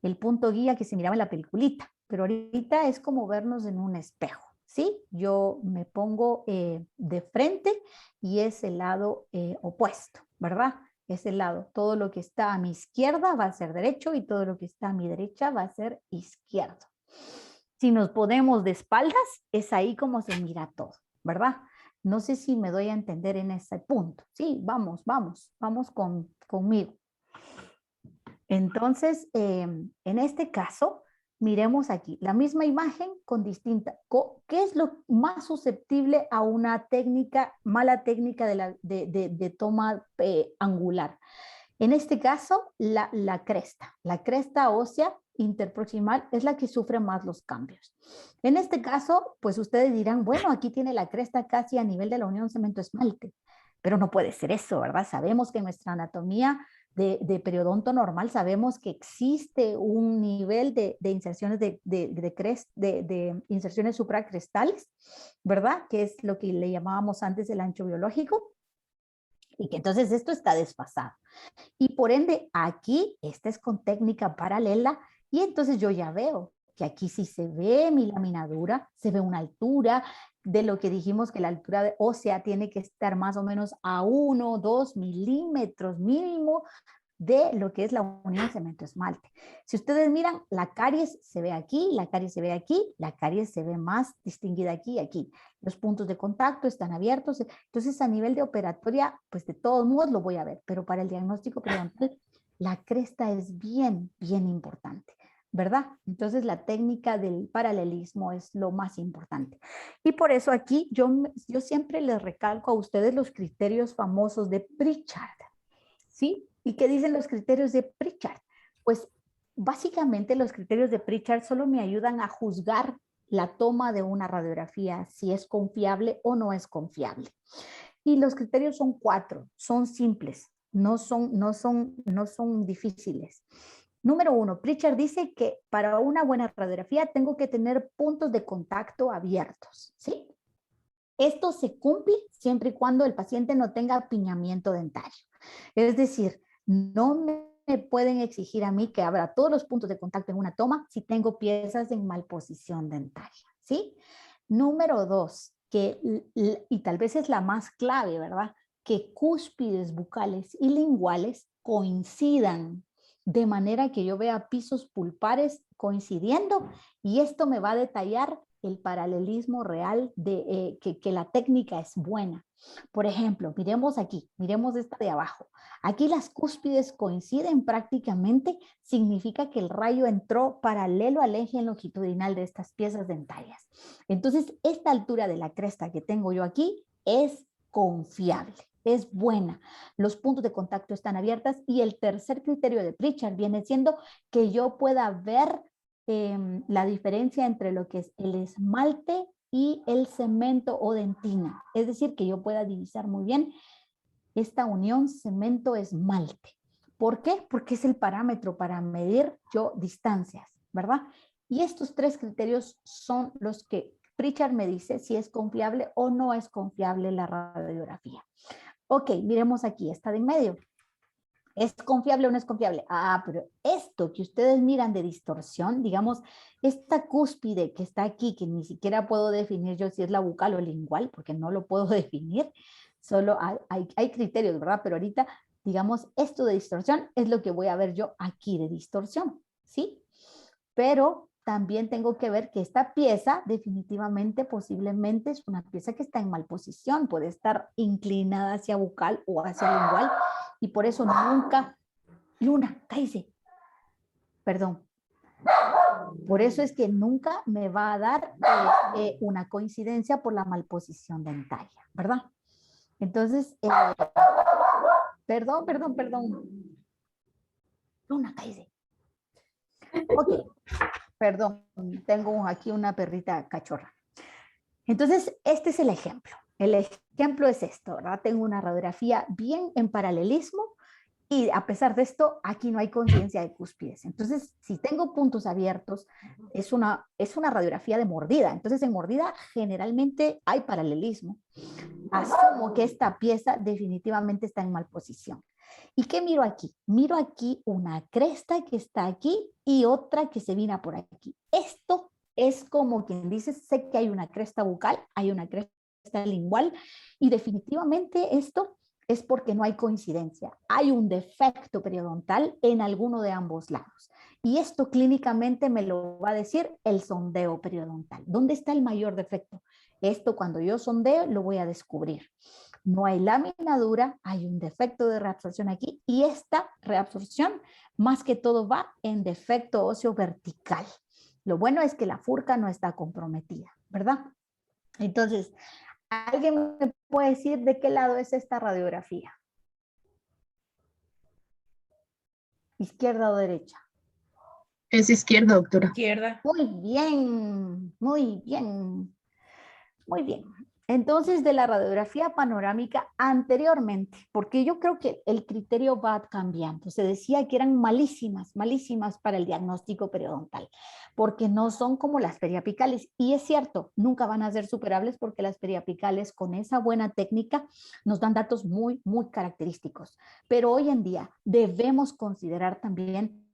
El punto guía que se miraba en la peliculita, pero ahorita es como vernos en un espejo, ¿sí? Yo me pongo de frente y es el lado opuesto, ¿verdad? Es el lado, todo lo que está a mi izquierda va a ser derecho y todo lo que está a mi derecha va a ser izquierdo. Si nos ponemos de espaldas, es ahí como se mira todo, ¿verdad? No sé si me doy a entender en ese punto. Sí, vamos conmigo. Entonces, en este caso, miremos aquí la misma imagen con distinta. ¿Qué es lo más susceptible a una técnica, mala técnica de toma angular? En este caso, la cresta ósea interproximal es la que sufre más los cambios. En este caso, pues ustedes dirán, bueno, aquí tiene la cresta casi a nivel de la unión cemento-esmalte, pero no puede ser eso, ¿verdad? Sabemos que en nuestra anatomía de periodonto normal sabemos que existe un nivel de inserciones de inserciones supracrestales, ¿verdad? Que es lo que le llamábamos antes el ancho biológico, y que entonces esto está desfasado. Y por ende, aquí, esta es con técnica paralela, y entonces yo ya veo que aquí sí se ve mi laminadura, se ve una altura de lo que dijimos que la altura ósea tiene que estar más o menos a 1 o 2 milímetros mínimo de lo que es la unión cemento-esmalte. Si ustedes miran, la caries se ve aquí, la caries se ve aquí, la caries se ve más distinguida aquí y aquí. Los puntos de contacto están abiertos, entonces a nivel de operatoria, pues de todos modos lo voy a ver, pero para el diagnóstico periodontal, la cresta es bien importante, ¿verdad? Entonces la técnica del paralelismo es lo más importante. Y por eso aquí yo siempre les recalco a ustedes los criterios famosos de Pritchard, ¿sí? ¿Y qué dicen los criterios de Pritchard? Pues básicamente los criterios de Pritchard solo me ayudan a juzgar la toma de una radiografía, si es confiable o no es confiable. Y los criterios son 4, son simples, no son difíciles. Número 1, Pritchard dice que para una buena radiografía tengo que tener puntos de contacto abiertos, ¿sí? Esto se cumple siempre y cuando el paciente no tenga apiñamiento dentario. Es decir, no me pueden exigir a mí que abra todos los puntos de contacto en una toma si tengo piezas en malposición dentaria, ¿sí? Número 2, y tal vez es la más clave, ¿verdad? Que cúspides bucales y linguales coincidan de manera que yo vea pisos pulpares coincidiendo, y esto me va a detallar el paralelismo real de que la técnica es buena. Por ejemplo, miremos aquí, miremos esta de abajo. Aquí las cúspides coinciden prácticamente, significa que el rayo entró paralelo al eje longitudinal de estas piezas dentarias. Entonces, esta altura de la cresta que tengo yo aquí es confiable, es buena. Los puntos de contacto están abiertas, y el tercer criterio de Pritchard viene siendo que yo pueda ver la diferencia entre lo que es el esmalte y el cemento o dentina. Es decir, que yo pueda divisar muy bien esta unión cemento-esmalte. ¿Por qué? Porque es el parámetro para medir yo distancias, ¿verdad? Y estos tres criterios son los que Pritchard me dice si es confiable o no es confiable la radiografía. Ok, miremos aquí, esta de en medio. ¿Es confiable o no es confiable? Ah, pero esto que ustedes miran de distorsión, digamos, esta cúspide que está aquí, que ni siquiera puedo definir yo si es la bucal o lingual, porque no lo puedo definir, solo hay criterios, ¿verdad? Pero ahorita, digamos, esto de distorsión es lo que voy a ver yo aquí de distorsión, ¿sí? Pero también tengo que ver que esta pieza definitivamente, posiblemente, es una pieza que está en mal posición, puede estar inclinada hacia bucal o hacia lingual, y por eso nunca, Luna, cállese, perdón, por eso es que nunca me va a dar una coincidencia por la malposición dentaria, ¿verdad? Entonces, perdón, Luna, cállese. Ok, perdón, tengo aquí una perrita cachorra. Entonces, este es el ejemplo. El ejemplo es esto, ¿verdad? Tengo una radiografía bien en paralelismo, y a pesar de esto, aquí no hay coincidencia de cúspides. Entonces, si tengo puntos abiertos, es una radiografía de mordida. Entonces, en mordida generalmente hay paralelismo. Asumo que esta pieza definitivamente está en mal posición. ¿Y qué miro aquí? Miro aquí una cresta que está aquí y otra que se viene por aquí. Esto es como quien dice, sé que hay una cresta bucal, hay una cresta lingual, y definitivamente esto es porque no hay coincidencia. Hay un defecto periodontal en alguno de ambos lados. Y esto clínicamente me lo va a decir el sondeo periodontal. ¿Dónde está el mayor defecto? Esto cuando yo sondeo lo voy a descubrir. No hay lámina dura, hay un defecto de reabsorción aquí, y esta reabsorción más que todo va en defecto óseo vertical. Lo bueno es que la furca no está comprometida, ¿verdad? Entonces, ¿alguien me puede decir de qué lado es esta radiografía? ¿Izquierda o derecha? Es izquierda, doctora. Izquierda. Muy bien, muy bien, muy bien. Entonces, de la radiografía panorámica anteriormente, porque yo creo que el criterio va cambiando. Se decía que eran malísimas, malísimas para el diagnóstico periodontal, porque no son como las periapicales. Y es cierto, nunca van a ser superables, porque las periapicales con esa buena técnica nos dan datos muy, muy característicos. Pero hoy en día debemos considerar también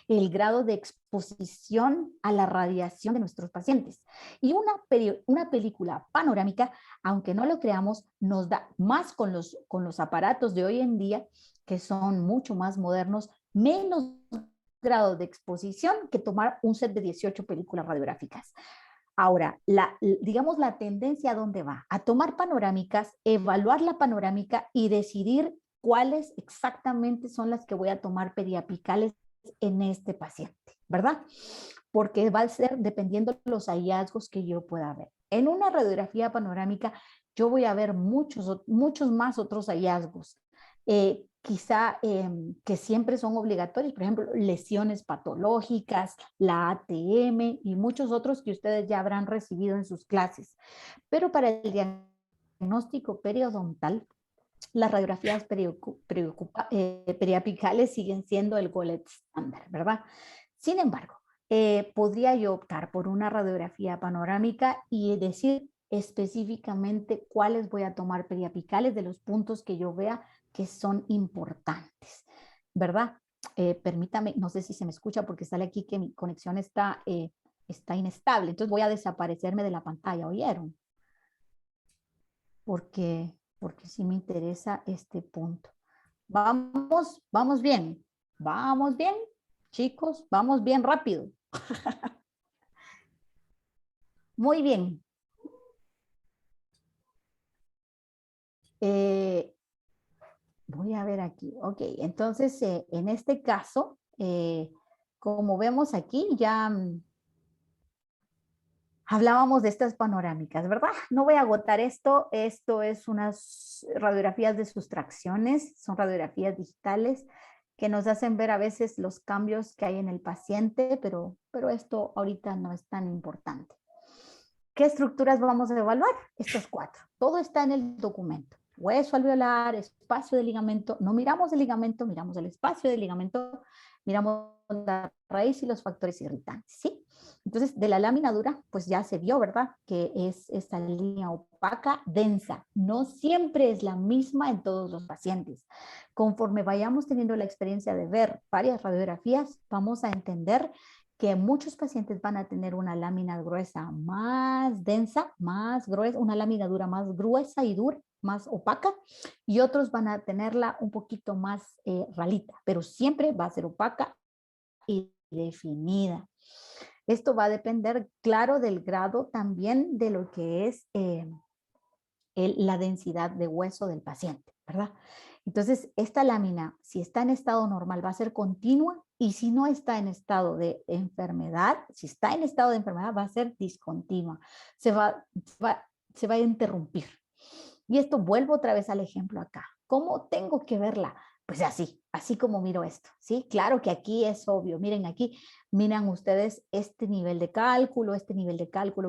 el grado de exposición a la radiación de nuestros pacientes. Y una película panorámica, aunque no lo creamos, nos da más con los aparatos de hoy en día, que son mucho más modernos, menos grado de exposición que tomar un set de 18 películas radiográficas. Ahora, digamos la tendencia a dónde va, a tomar panorámicas, evaluar la panorámica y decidir cuáles exactamente son las que voy a tomar periapicales en este paciente, ¿verdad? Porque va a ser dependiendo de los hallazgos que yo pueda ver. En una radiografía panorámica yo voy a ver muchos más otros hallazgos, quizá que siempre son obligatorios, por ejemplo, lesiones patológicas, la ATM y muchos otros que ustedes ya habrán recibido en sus clases. Pero para el diagnóstico periodontal, las radiografías periapicales siguen siendo el gold estándar, ¿verdad? Sin embargo, podría yo optar por una radiografía panorámica y decir específicamente cuáles voy a tomar periapicales de los puntos que yo vea que son importantes, ¿verdad? Permítame, no sé si se me escucha porque sale aquí que mi conexión está inestable, entonces voy a desaparecerme de la pantalla, ¿oyeron? Porque sí me interesa este punto. Vamos bien, chicos, vamos bien rápido. Muy bien. Voy a ver aquí. Ok, entonces en este caso, como vemos aquí, ya hablábamos de estas panorámicas, ¿verdad? No voy a agotar esto. Esto es unas radiografías de sustracciones, son radiografías digitales que nos hacen ver a veces los cambios que hay en el paciente, pero esto ahorita no es tan importante. ¿Qué estructuras vamos a evaluar? Estas 4. Todo está en el documento. Hueso alveolar, espacio de ligamento. No miramos el ligamento, miramos el espacio del ligamento, miramos la raíz y los factores irritantes, ¿sí? Entonces, de la lámina dura, pues ya se vio, ¿verdad? Que es esta línea opaca, densa. No siempre es la misma en todos los pacientes. Conforme vayamos teniendo la experiencia de ver varias radiografías, vamos a entender que muchos pacientes van a tener una lámina gruesa más densa, más gruesa, una lámina dura más gruesa y dura, más opaca, y otros van a tenerla un poquito más ralita, pero siempre va a ser opaca y definida. Esto va a depender, claro, del grado también de lo que es la densidad de hueso del paciente, ¿verdad? Entonces, esta lámina, si está en estado normal, va a ser continua, y si no está en estado de enfermedad, si está en estado de enfermedad, va a ser discontinua. Se va a interrumpir. Y esto vuelvo otra vez al ejemplo acá. ¿Cómo tengo que verla? Pues así como miro esto, ¿sí? Claro que aquí es obvio. Miren aquí, miran ustedes este nivel de cálculo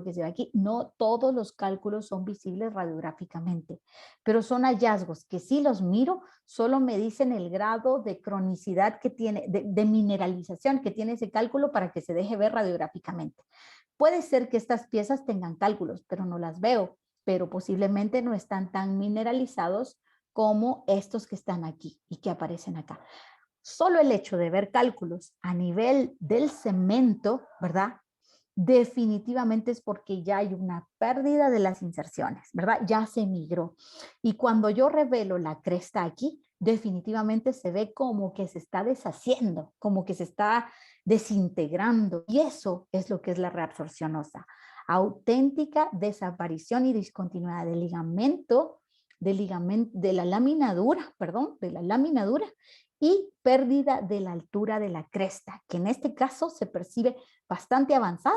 que se ve aquí. No todos los cálculos son visibles radiográficamente, pero son hallazgos que si los miro, solo me dicen el grado de cronicidad que tiene, de mineralización que tiene ese cálculo para que se deje ver radiográficamente. Puede ser que estas piezas tengan cálculos, pero no las veo, pero posiblemente no están tan mineralizados como estos que están aquí y que aparecen acá. Solo el hecho de ver cálculos a nivel del cemento, ¿verdad? Definitivamente es porque ya hay una pérdida de las inserciones, ¿verdad? Ya se migró. Y cuando yo revelo la cresta aquí, definitivamente se ve como que se está deshaciendo, como que se está desintegrando. Y eso es lo que es la reabsorción ósea. Auténtica desaparición y discontinuidad del ligamento, de la lámina dura, y pérdida de la altura de la cresta, que en este caso se percibe bastante avanzada,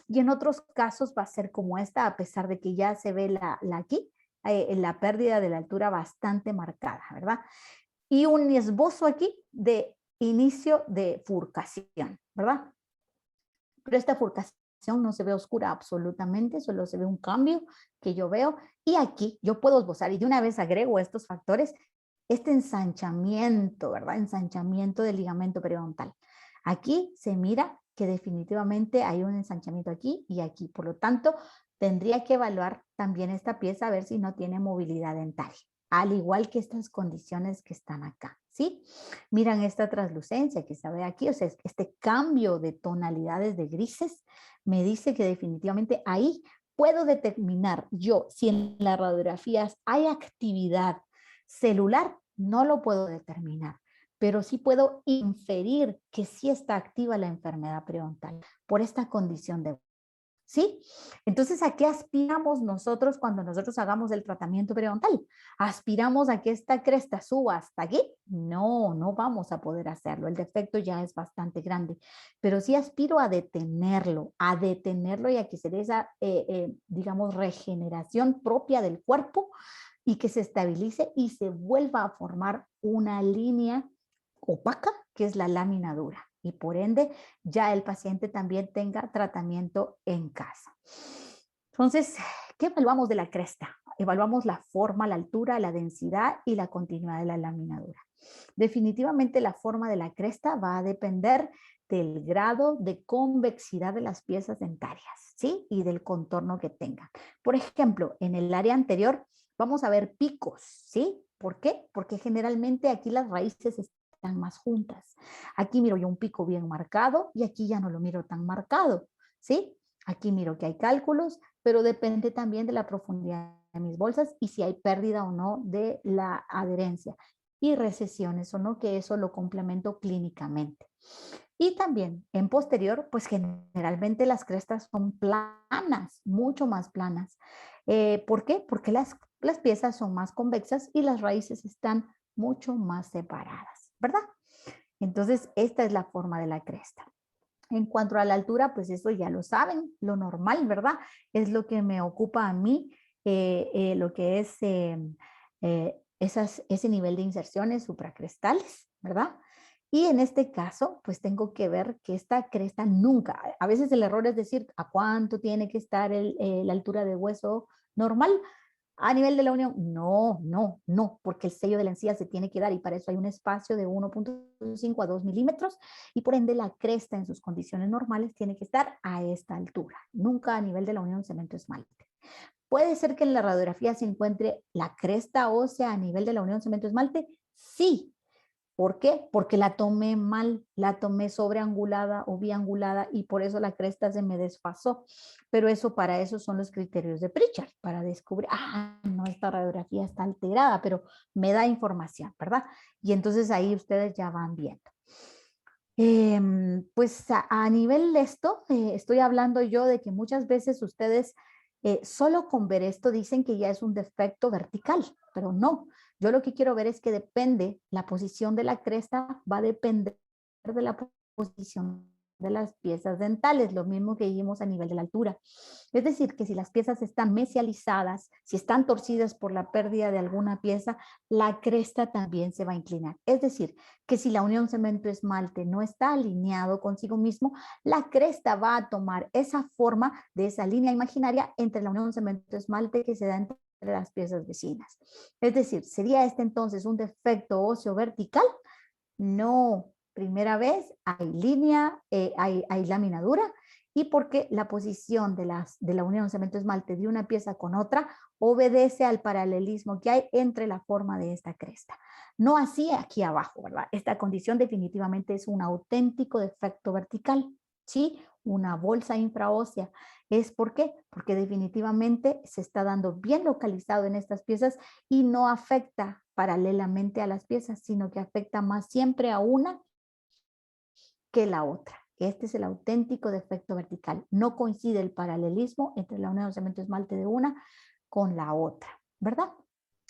y en otros casos va a ser como esta, a pesar de que ya se ve la pérdida de la altura bastante marcada, ¿verdad? Y un esbozo aquí de inicio de furcación, ¿verdad? Pero esta furcación no se ve oscura absolutamente, solo se ve un cambio que yo veo, y aquí yo puedo esbozar, y de una vez agrego estos factores, este ensanchamiento, ¿verdad? Ensanchamiento del ligamento periodontal. Aquí se mira que definitivamente hay un ensanchamiento aquí y aquí, por lo tanto, tendría que evaluar también esta pieza a ver si no tiene movilidad dentaria, al igual que estas condiciones que están acá, ¿sí? Miran esta translucencia que se ve aquí, o sea, este cambio de tonalidades de grises me dice que definitivamente ahí puedo determinar yo si en las radiografías hay actividad celular. No lo puedo determinar, pero sí puedo inferir que sí está activa la enfermedad periodontal por esta condición de... ¿Sí? Entonces, ¿a qué aspiramos nosotros cuando nosotros hagamos el tratamiento periodontal? ¿Aspiramos a que esta cresta suba hasta aquí? No, no vamos a poder hacerlo. El defecto ya es bastante grande, pero sí aspiro a detenerlo y a que se dé esa, digamos, regeneración propia del cuerpo y que se estabilice y se vuelva a formar una línea opaca, que es la lámina dura. Y por ende, ya el paciente también tenga tratamiento en casa. Entonces, ¿qué evaluamos de la cresta? Evaluamos la forma, la altura, la densidad y la continuidad de la lámina dura. Definitivamente la forma de la cresta va a depender del grado de convexidad de las piezas dentarias, ¿sí? Y del contorno que tengan. Por ejemplo, en el área anterior vamos a ver picos, ¿sí? ¿Por qué? Porque generalmente aquí las raíces están más juntas. Aquí miro yo un pico bien marcado y aquí ya no lo miro tan marcado, ¿sí? Aquí miro que hay cálculos, pero depende también de la profundidad de mis bolsas y si hay pérdida o no de la adherencia y recesiones o no, que eso lo complemento clínicamente. Y también en posterior, pues generalmente las crestas son planas, mucho más planas. ¿Por qué? Porque las piezas son más convexas y las raíces están mucho más separadas, ¿verdad? Entonces, esta es la forma de la cresta. En cuanto a la altura, pues eso ya lo saben, lo normal, ¿verdad? Es lo que me ocupa a mí, lo que es ese nivel de inserciones supracrestales, ¿verdad? Y en este caso, pues tengo que ver que esta cresta nunca, a veces el error es decir, ¿a cuánto tiene que estar la altura de hueso normal? A nivel de la unión, no, porque el sello de la encía se tiene que dar y para eso hay un espacio de 1.5 a 2 milímetros y por ende la cresta en sus condiciones normales tiene que estar a esta altura, nunca a nivel de la unión cemento-esmalte. ¿Puede ser que en la radiografía se encuentre la cresta ósea a nivel de la unión cemento-esmalte? Sí. ¿Por qué? Porque la tomé mal, la tomé sobreangulada o biangulada y por eso la cresta se me desfasó. Pero eso, para eso son los criterios de Pritchard, para descubrir, no, esta radiografía está alterada, pero me da información, ¿verdad? Y entonces ahí ustedes ya van viendo. Pues a nivel de esto, estoy hablando yo de que muchas veces ustedes solo con ver esto dicen que ya es un defecto vertical, pero no. Yo lo que quiero ver es que depende, la posición de la cresta va a depender de la posición de las piezas dentales, lo mismo que dijimos a nivel de la altura. Es decir, que si las piezas están mesializadas, si están torcidas por la pérdida de alguna pieza, la cresta también se va a inclinar. Es decir, que si la unión cemento-esmalte no está alineado consigo mismo, la cresta va a tomar esa forma de esa línea imaginaria entre la unión cemento-esmalte que se da entre las piezas vecinas. Es decir, ¿sería este entonces un defecto óseo vertical? No. Primera vez hay línea, hay laminadura y porque la posición de la unión cemento-esmalte de una pieza con otra obedece al paralelismo que hay entre la forma de esta cresta. No así aquí abajo, ¿verdad? Esta condición definitivamente es un auténtico defecto vertical, ¿sí? Una bolsa infraósea. ¿Es por qué? Porque definitivamente se está dando bien localizado en estas piezas y no afecta paralelamente a las piezas, sino que afecta más siempre a una que la otra. Este es el auténtico defecto vertical. No coincide el paralelismo entre la unión de cemento-esmalte de una con la otra, ¿verdad?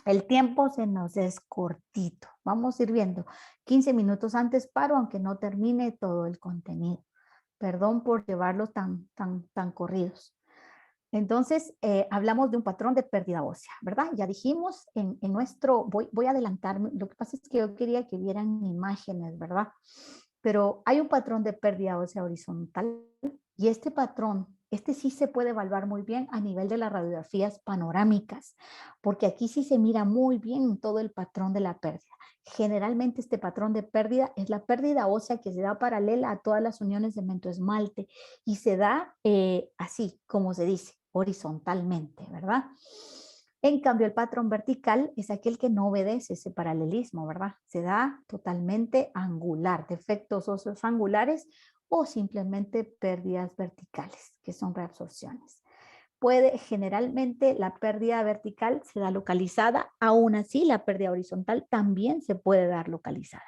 El tiempo se nos es cortito. Vamos a ir viendo. 15 minutos antes paro, aunque no termine todo el contenido. Perdón por llevarlos tan corridos. Entonces, hablamos de un patrón de pérdida ósea, ¿verdad? Ya dijimos en nuestro, voy a adelantarme, lo que pasa es que yo quería que vieran imágenes, ¿verdad? Pero hay un patrón de pérdida ósea horizontal y este patrón, este sí se puede evaluar muy bien a nivel de las radiografías panorámicas, porque aquí sí se mira muy bien todo el patrón de la pérdida. Generalmente este patrón de pérdida es la pérdida ósea que se da paralela a todas las uniones de cemento-esmalte y se da así, como se dice, horizontalmente, ¿verdad? En cambio, el patrón vertical es aquel que no obedece ese paralelismo, ¿verdad? Se da totalmente angular, defectos óseos angulares o simplemente pérdidas verticales, que son reabsorciones. Generalmente la pérdida vertical se da localizada, aún así la pérdida horizontal también se puede dar localizada.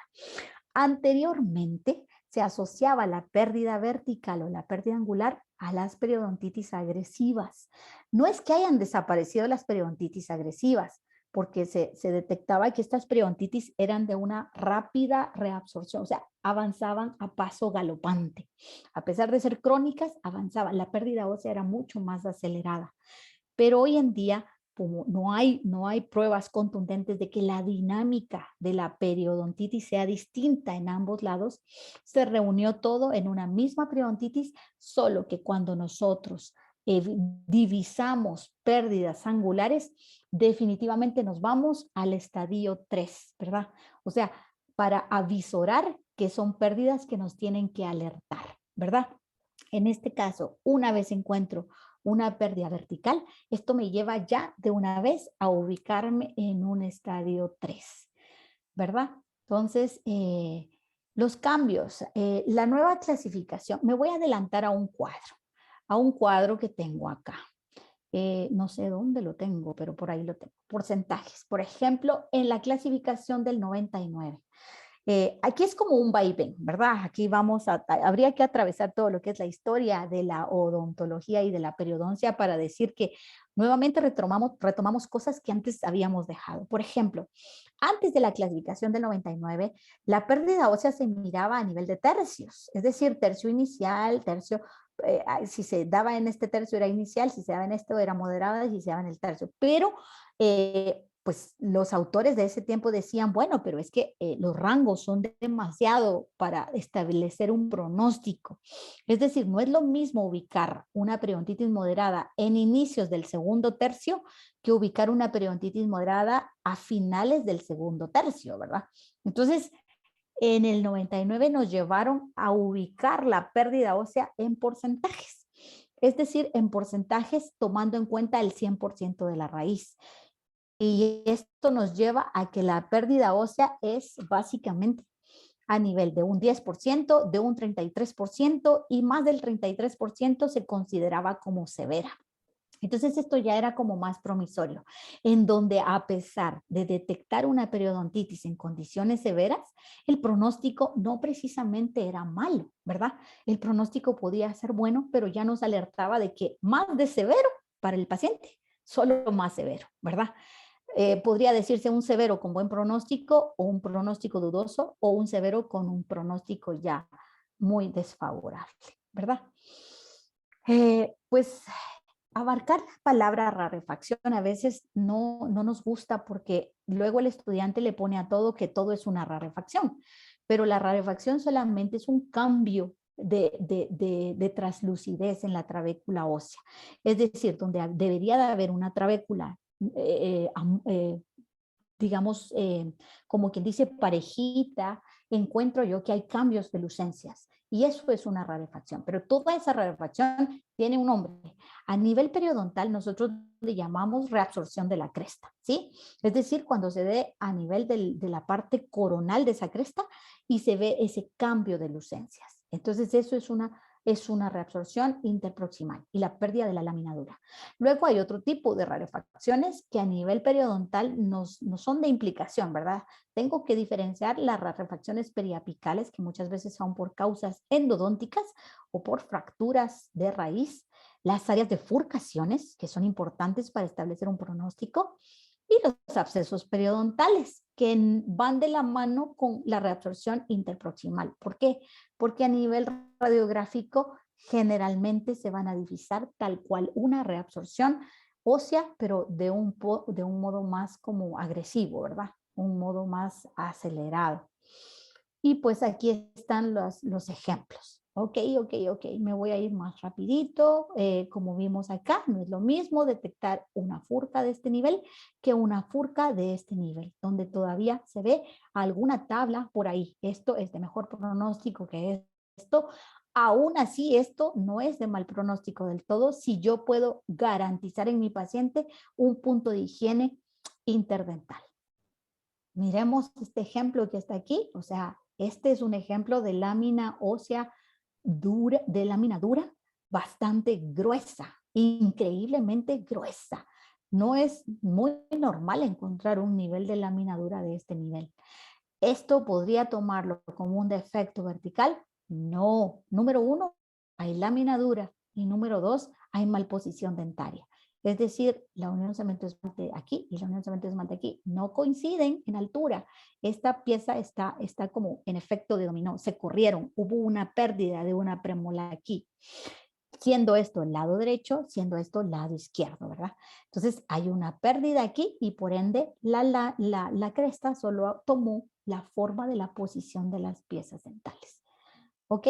Anteriormente se asociaba la pérdida vertical o la pérdida angular a las periodontitis agresivas. No es que hayan desaparecido las periodontitis agresivas, porque se detectaba que estas periodontitis eran de una rápida reabsorción, o sea, avanzaban a paso galopante. A pesar de ser crónicas, avanzaban. La pérdida ósea era mucho más acelerada. Pero hoy en día, como no hay pruebas contundentes de que la dinámica de la periodontitis sea distinta en ambos lados, se reunió todo en una misma periodontitis, solo que cuando nosotros divisamos pérdidas angulares, definitivamente nos vamos al estadio 3, ¿verdad? O sea, para avisorar que son pérdidas que nos tienen que alertar, ¿verdad? En este caso, una vez encuentro una pérdida vertical, esto me lleva ya de una vez a ubicarme en un estadio 3, ¿verdad? Entonces, los cambios, la nueva clasificación, me voy a adelantar a un cuadro que tengo acá. No sé dónde lo tengo, pero por ahí lo tengo. Porcentajes, por ejemplo, en la clasificación del 99. Aquí es como un vaivén, ¿verdad? Aquí habría que atravesar todo lo que es la historia de la odontología y de la periodoncia para decir que nuevamente retomamos cosas que antes habíamos dejado. Por ejemplo, antes de la clasificación del 99, la pérdida ósea se miraba a nivel de tercios, es decir, tercio inicial, tercio, si se daba en este tercio era inicial, si se daba en este era moderada y si se daba en el tercio. Pero pues los autores de ese tiempo decían, bueno, pero es que los rangos son demasiado para establecer un pronóstico. Es decir, no es lo mismo ubicar una periodontitis moderada en inicios del segundo tercio que ubicar una periodontitis moderada a finales del segundo tercio, ¿verdad? Entonces, en el 99 nos llevaron a ubicar la pérdida ósea en porcentajes. Es decir, en porcentajes tomando en cuenta el 100% de la raíz. Y esto nos lleva a que la pérdida ósea es básicamente a nivel de un 10%, de un 33% y más del 33% se consideraba como severa. Entonces esto ya era como más promisorio, en donde a pesar de detectar una periodontitis en condiciones severas, el pronóstico no precisamente era malo, ¿verdad? El pronóstico podía ser bueno, pero ya nos alertaba de que más de severo para el paciente, solo más severo, ¿verdad? Podría decirse un severo con buen pronóstico o un pronóstico dudoso o un severo con un pronóstico ya muy desfavorable, ¿verdad? Pues abarcar la palabra rarefacción a veces no nos gusta porque luego el estudiante le pone a todo que todo es una rarefacción, pero la rarefacción solamente es un cambio de translucidez en la trabécula ósea. Es decir, donde debería de haber una trabécula digamos, como quien dice parejita, encuentro yo que hay cambios de lucencias y eso es una rarefacción, pero toda esa rarefacción tiene un nombre. A nivel periodontal nosotros le llamamos reabsorción de la cresta, ¿sí? Es decir, cuando se ve a nivel de la parte coronal de esa cresta y se ve ese cambio de lucencias. Entonces eso es una reabsorción interproximal y la pérdida de la lámina dura. Luego hay otro tipo de rarefacciones que a nivel periodontal no son de implicación, ¿verdad? Tengo que diferenciar las rarefacciones periapicales, que muchas veces son por causas endodónticas o por fracturas de raíz, las áreas de furcaciones, que son importantes para establecer un pronóstico, y los abscesos periodontales, que van de la mano con la reabsorción interproximal. ¿Por qué? Porque a nivel radiográfico generalmente se van a divisar tal cual una reabsorción ósea, pero de un modo más como agresivo, ¿verdad? Un modo más acelerado. Y pues aquí están los ejemplos. Ok, me voy a ir más rapidito. Como vimos acá, no es lo mismo detectar una furca de este nivel que una furca de este nivel, donde todavía se ve alguna tabla por ahí. Esto es de mejor pronóstico que esto. Aún así, esto no es de mal pronóstico del todo si yo puedo garantizar en mi paciente un punto de higiene interdental. Miremos este ejemplo que está aquí, o sea, este es un ejemplo de lámina ósea dura, bastante gruesa, increíblemente gruesa. No es muy normal encontrar un nivel de lámina dura de este nivel. ¿Esto podría tomarlo como un defecto vertical? No. Número 1, hay lámina dura y número 2, hay malposición dentaria. Es decir, la unión cemento-esmalte aquí y la unión cemento-esmalte aquí no coinciden en altura. Esta pieza está como en efecto de dominó. Se corrieron. Hubo una pérdida de una premolar aquí. Siendo esto el lado derecho, siendo esto el lado izquierdo, ¿verdad? Entonces hay una pérdida aquí y por ende la cresta solo tomó la forma de la posición de las piezas dentales. ¿Ok?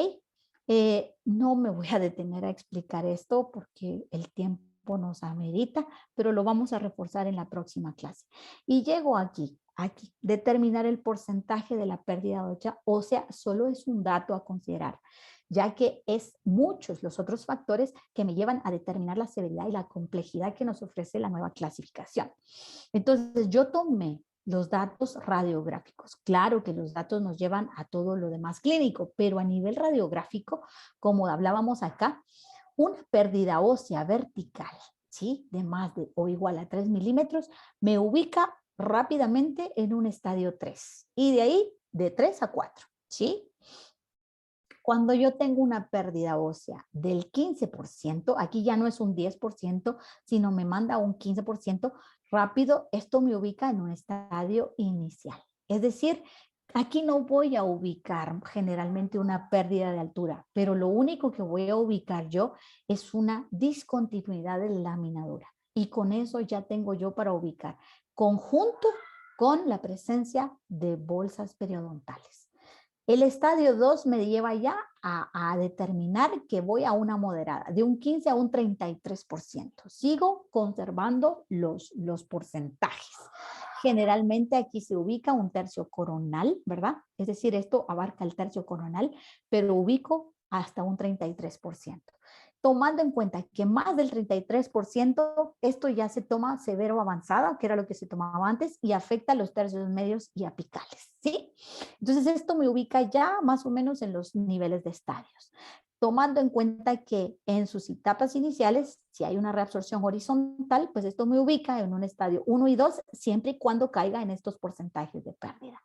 No me voy a detener a explicar esto porque el tiempo nos amerita, pero lo vamos a reforzar en la próxima clase. Y llego aquí aquí, determinar el porcentaje de la pérdida ósea solo es un dato a considerar, ya que es muchos los otros factores que me llevan a determinar la severidad y la complejidad que nos ofrece la nueva clasificación. Entonces, yo tomé los datos radiográficos. Claro que los datos nos llevan a todo lo demás clínico, pero a nivel radiográfico, como hablábamos acá, una pérdida ósea vertical, ¿sí? De más de o igual a 3 milímetros, me ubica rápidamente en un estadio 3 y de ahí de 3 a 4, ¿sí? Cuando yo tengo una pérdida ósea del 15%, aquí ya no es un 10%, sino me manda un 15%, rápido, esto me ubica en un estadio inicial. Es decir, aquí no voy a ubicar generalmente una pérdida de altura, pero lo único que voy a ubicar yo es una discontinuidad de la laminadura. Y con eso ya tengo yo para ubicar conjunto con la presencia de bolsas periodontales. El estadio 2 me lleva ya a determinar que voy a una moderada, de un 15 a un 33%. Sigo conservando los porcentajes. Generalmente aquí se ubica un tercio coronal, ¿verdad? Es decir, esto abarca el tercio coronal, pero ubico hasta un 33%. Tomando en cuenta que más del 33%, esto ya se toma severo avanzada, que era lo que se tomaba antes, y afecta a los tercios medios y apicales, ¿sí? Entonces esto me ubica ya más o menos en los niveles de estadios. Tomando en cuenta que en sus etapas iniciales, si hay una reabsorción horizontal, pues esto me ubica en un estadio 1 y 2, siempre y cuando caiga en estos porcentajes de pérdida.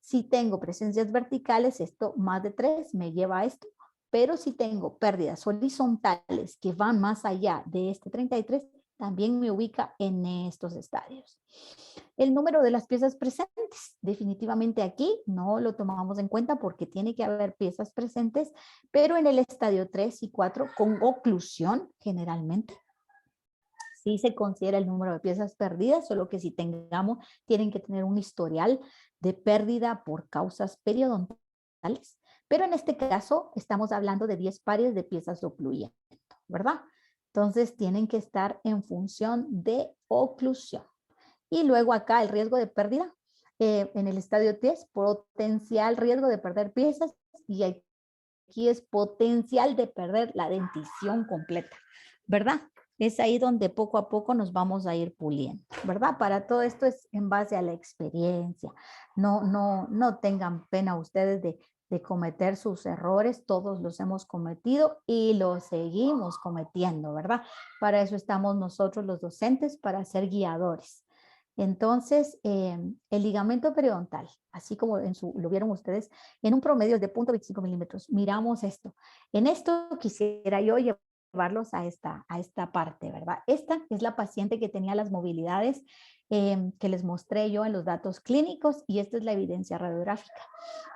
Si tengo presencias verticales, esto más de 3 me lleva a esto. Pero si tengo pérdidas horizontales que van más allá de este 33, también me ubica en estos estadios. El número de las piezas presentes, definitivamente aquí no lo tomamos en cuenta porque tiene que haber piezas presentes, pero en el estadio 3 y 4 con oclusión generalmente. Sí se considera el número de piezas perdidas, solo que si tienen que tener un historial de pérdida por causas periodontales. Pero en este caso estamos hablando de 10 pares de piezas de ocluyente, ¿verdad? Entonces tienen que estar en función de oclusión. Y luego acá el riesgo de pérdida en el estadio 3, potencial riesgo de perder piezas y aquí es potencial de perder la dentición completa, ¿verdad? Es ahí donde poco a poco nos vamos a ir puliendo, ¿verdad? Para todo esto es en base a la experiencia. No tengan pena ustedes de cometer sus errores, todos los hemos cometido y los seguimos cometiendo, ¿verdad? Para eso estamos nosotros los docentes, para ser guiadores. Entonces, el ligamento periodontal, así como lo vieron ustedes, en un promedio de 0.25 milímetros, miramos esto. En esto quisiera yo llevarlos a esta parte, ¿verdad? Esta es la paciente que tenía las movilidades que les mostré yo en los datos clínicos y esta es la evidencia radiográfica.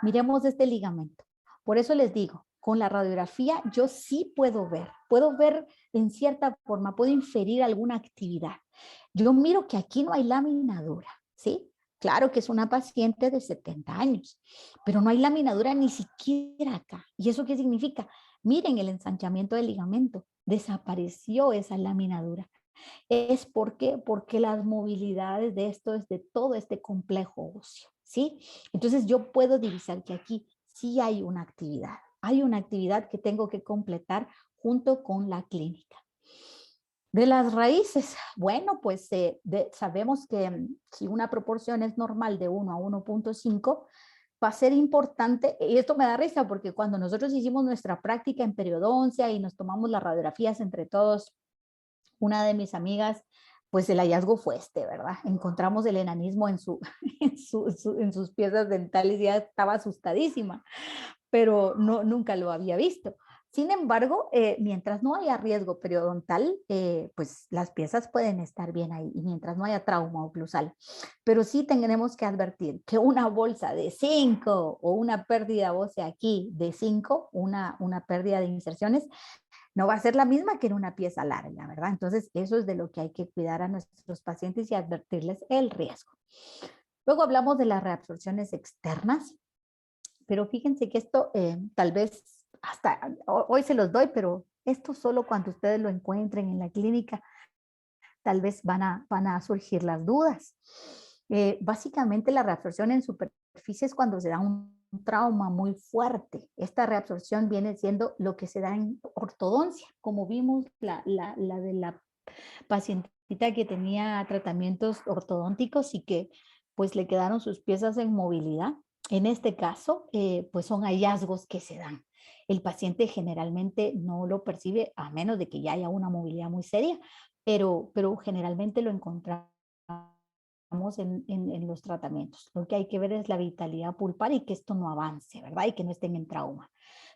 Miremos este ligamento. Por eso les digo, con la radiografía yo sí puedo ver en cierta forma, puedo inferir alguna actividad. Yo miro que aquí no hay laminadura, ¿sí? Claro que es una paciente de 70 años, pero no hay laminadura ni siquiera acá. ¿Y eso qué significa? Miren el ensanchamiento del ligamento, desapareció esa laminadura. ¿Es porque las movilidades de esto es de todo este complejo óseo, ¿sí? Entonces yo puedo divisar que aquí sí hay una actividad que tengo que completar junto con la clínica. De las raíces, bueno, pues sabemos que si una proporción es normal de 1 a 1.5, va a ser importante, y esto me da risa porque cuando nosotros hicimos nuestra práctica en periodoncia y nos tomamos las radiografías entre todos, una de mis amigas, pues el hallazgo fue ¿verdad? Encontramos el enanismo en sus piezas dentales y ya estaba asustadísima, pero nunca lo había visto. Sin embargo, mientras no haya riesgo periodontal, pues las piezas pueden estar bien ahí y mientras no haya trauma oclusal. Pero sí tenemos que advertir que una bolsa de 5 o una pérdida ósea aquí de 5, una pérdida de inserciones, no va a ser la misma que en una pieza larga, ¿verdad? Entonces, eso es de lo que hay que cuidar a nuestros pacientes y advertirles el riesgo. Luego hablamos de las reabsorciones externas, pero fíjense que esto tal vez hasta hoy se los doy, pero esto solo cuando ustedes lo encuentren en la clínica, tal vez van a surgir las dudas. Básicamente la reabsorción en superficie es cuando se da un trauma muy fuerte. Esta reabsorción viene siendo lo que se da en ortodoncia, como vimos la de la pacientita que tenía tratamientos ortodónticos y que pues le quedaron sus piezas en movilidad. En este caso, pues son hallazgos que se dan. El paciente generalmente no lo percibe a menos de que ya haya una movilidad muy seria, pero generalmente lo encontramos en los tratamientos. Lo que hay que ver es la vitalidad pulpar y que esto no avance, ¿verdad? Y que no estén en trauma.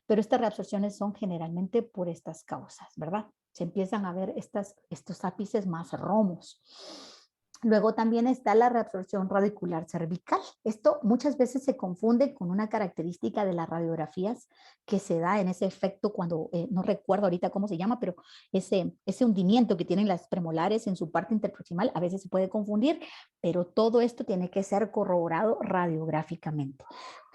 Pero estas reabsorciones son generalmente por estas causas, ¿verdad? Se empiezan a ver estos ápices más romos. Luego también está la reabsorción radicular cervical. Esto muchas veces se confunde con una característica de las radiografías que se da en ese efecto cuando, no recuerdo ahorita cómo se llama, pero ese hundimiento que tienen las premolares en su parte interproximal a veces se puede confundir, pero todo esto tiene que ser corroborado radiográficamente.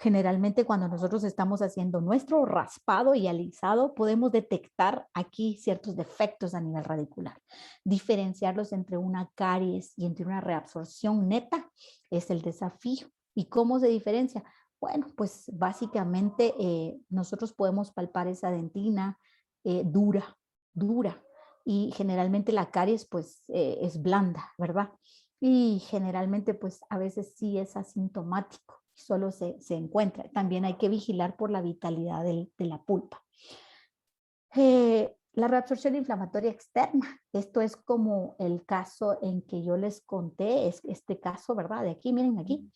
Generalmente cuando nosotros estamos haciendo nuestro raspado y alisado, podemos detectar aquí ciertos defectos a nivel radicular. Diferenciarlos entre una caries y entre una reabsorción neta es el desafío. ¿Y cómo se diferencia? Bueno, pues básicamente nosotros podemos palpar esa dentina dura, y generalmente la caries pues es blanda, ¿verdad? Y generalmente pues a veces sí es asintomático. Solo se encuentra. También hay que vigilar por la vitalidad de la pulpa. La reabsorción inflamatoria externa. Esto es como el caso en que yo les conté, es este caso, ¿verdad? De aquí, miren aquí.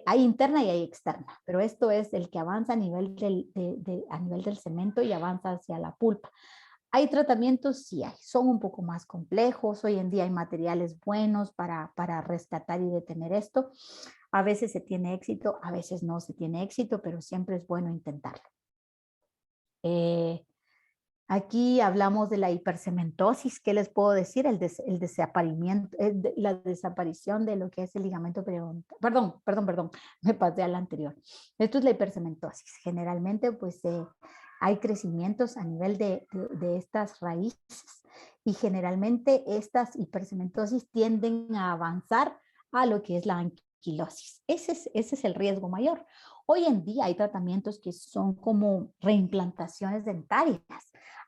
Hay interna y hay externa, pero esto es el que avanza a nivel del cemento y avanza hacia la pulpa. ¿Hay tratamientos? Sí hay, son un poco más complejos. Hoy en día hay materiales buenos para rescatar y detener esto. A veces se tiene éxito, a veces no se tiene éxito, pero siempre es bueno intentarlo. Aquí hablamos de la hipercementosis. ¿Qué les puedo decir? El desaparecimiento, la desaparición de lo que es el ligamento periodontal. Perdón, me pasé al anterior. Esto es la hipercementosis. Generalmente, pues, hay crecimientos a nivel de estas raíces y generalmente estas hipercementosis tienden a avanzar a lo que es la anquilosis. Ese es el riesgo mayor. Hoy en día hay tratamientos que son como reimplantaciones dentarias.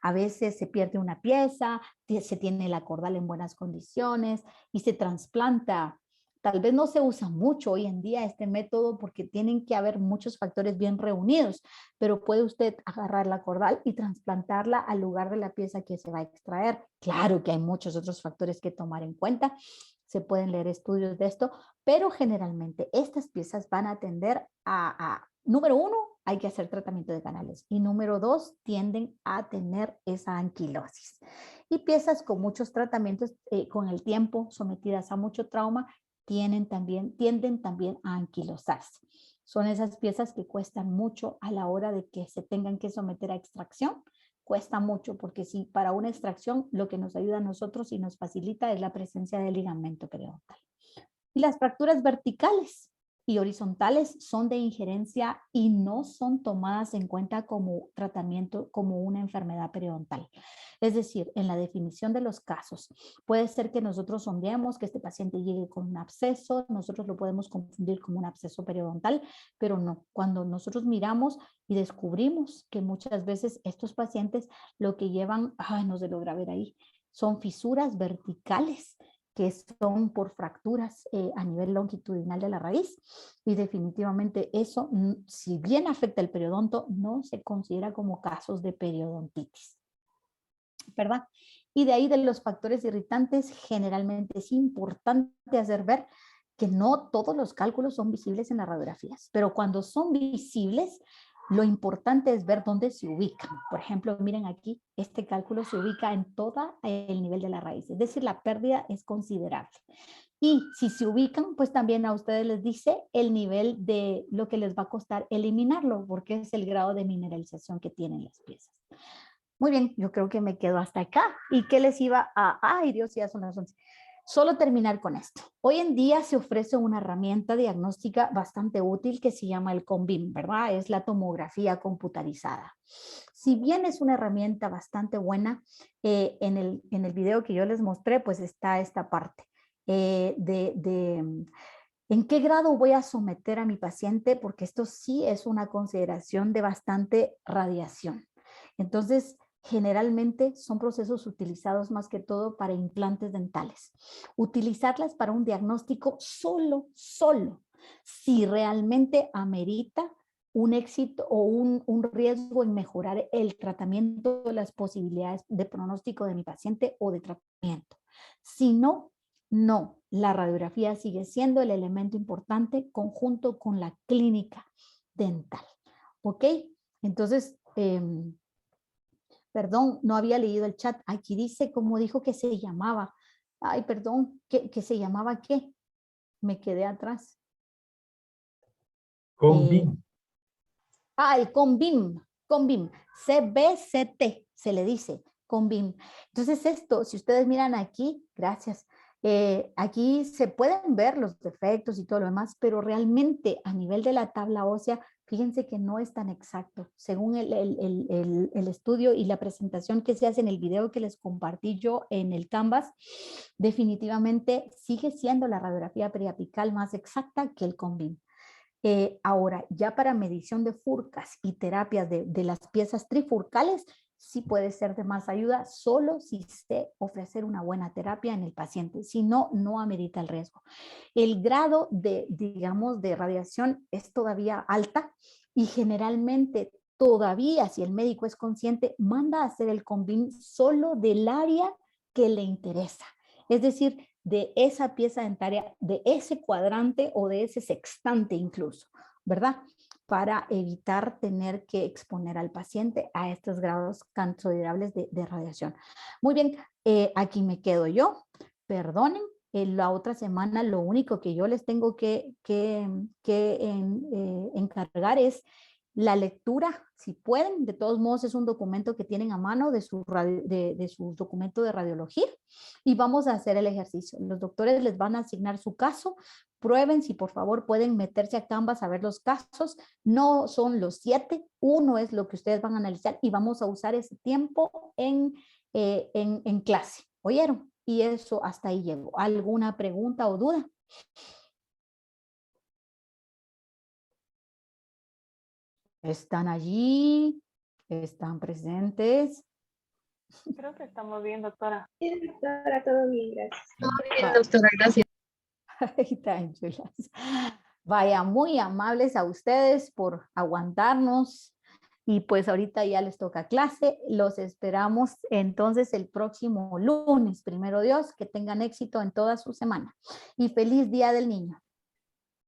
A veces se pierde una pieza, se tiene la cordal en buenas condiciones y se trasplanta. Tal vez no se usa mucho hoy en día este método porque tienen que haber muchos factores bien reunidos, pero puede usted agarrar la cordal y trasplantarla al lugar de la pieza que se va a extraer. Claro que hay muchos otros factores que tomar en cuenta. Se pueden leer estudios de esto, pero generalmente estas piezas van a tender número uno, hay que hacer tratamiento de canales. Y número dos, tienden a tener esa anquilosis. Y piezas con muchos tratamientos con el tiempo, sometidas a mucho trauma, tienden también a anquilosarse. Son esas piezas que cuestan mucho a la hora de que se tengan que someter a extracción. Cuesta mucho porque si para una extracción lo que nos ayuda a nosotros y nos facilita es la presencia del ligamento periodontal. Y las fracturas verticales y horizontales son de injerencia y no son tomadas en cuenta como tratamiento, como una enfermedad periodontal. Es decir, en la definición de los casos, puede ser que nosotros sondeemos que este paciente llegue con un absceso, nosotros lo podemos confundir como un absceso periodontal, pero no. Cuando nosotros miramos y descubrimos que muchas veces estos pacientes lo que llevan, no se logra ver ahí, son fisuras verticales que son por fracturas a nivel longitudinal de la raíz y definitivamente eso, si bien afecta el periodonto, no se considera como casos de periodontitis, ¿verdad? Y de ahí de los factores irritantes, generalmente es importante hacer ver que no todos los cálculos son visibles en las radiografías, pero cuando son visibles, lo importante es ver dónde se ubican. Por ejemplo, miren aquí, este cálculo se ubica en todo el nivel de la raíz, es decir, la pérdida es considerable. Y si se ubican, pues también a ustedes les dice el nivel de lo que les va a costar eliminarlo, porque es el grado de mineralización que tienen las piezas. Muy bien, yo creo que me quedo hasta acá. ¿Y qué les iba a...? Ay, Dios, ya son las 11. Solo terminar con esto. Hoy en día se ofrece una herramienta diagnóstica bastante útil que se llama el CONBIM, ¿verdad? Es la tomografía computarizada. Si bien es una herramienta bastante buena, en el video que yo les mostré, pues está esta parte ¿En qué grado voy a someter a mi paciente? Porque esto sí es una consideración de bastante radiación. Entonces, generalmente son procesos utilizados más que todo para implantes dentales. Utilizarlas para un diagnóstico solo si realmente amerita un éxito o un riesgo en mejorar el tratamiento de las posibilidades de pronóstico de mi paciente o de tratamiento. Si no, no, la radiografía sigue siendo el elemento importante conjunto con la clínica dental. ¿Ok? Entonces, perdón, no había leído el chat. Aquí dice cómo dijo que se llamaba. Ay, perdón, ¿que se llamaba qué? Me quedé atrás. Combin. El CONBIM, CBCT se le dice, CONBIM. Entonces esto, si ustedes miran aquí, gracias, aquí se pueden ver los defectos y todo lo demás, pero realmente a nivel de la tabla ósea, fíjense que no es tan exacto. Según el estudio y la presentación que se hace en el video que les compartí yo en el Canvas, definitivamente sigue siendo la radiografía periapical más exacta que el CONBIM. Ahora, ya para medición de furcas y terapias de las piezas trifurcales, sí puede ser de más ayuda solo si se ofrecer una buena terapia en el paciente. Si no, no amerita el riesgo. El grado digamos, de radiación es todavía alta y generalmente todavía, si el médico es consciente, manda a hacer el CONBIM solo del área que le interesa. Es decir, de esa pieza dentaria, de ese cuadrante o de ese sextante incluso, ¿verdad? Para evitar tener que exponer al paciente a estos grados considerables de radiación. Muy bien, aquí me quedo yo. Perdonen, la otra semana lo único que yo les tengo que encargar es la lectura, si pueden. De todos modos es un documento que tienen a mano de su documento de radiología y vamos a hacer el ejercicio. Los doctores les van a asignar su caso. Prueben si por favor pueden meterse a Canvas a ver los casos. No son los 7, uno es lo que ustedes van a analizar y vamos a usar ese tiempo en clase. ¿Oyeron? Y eso hasta ahí llegó. ¿Alguna pregunta o duda? ¿Están allí? ¿Están presentes? Creo que estamos bien, doctora. Sí, doctora, todo bien, gracias. Todo bien, doctora, gracias. Ay, tan chulas. Vaya, muy amables a ustedes por aguantarnos. Y pues ahorita ya les toca clase. Los esperamos entonces el próximo lunes. Primero Dios, que tengan éxito en toda su semana. Y feliz Día del Niño.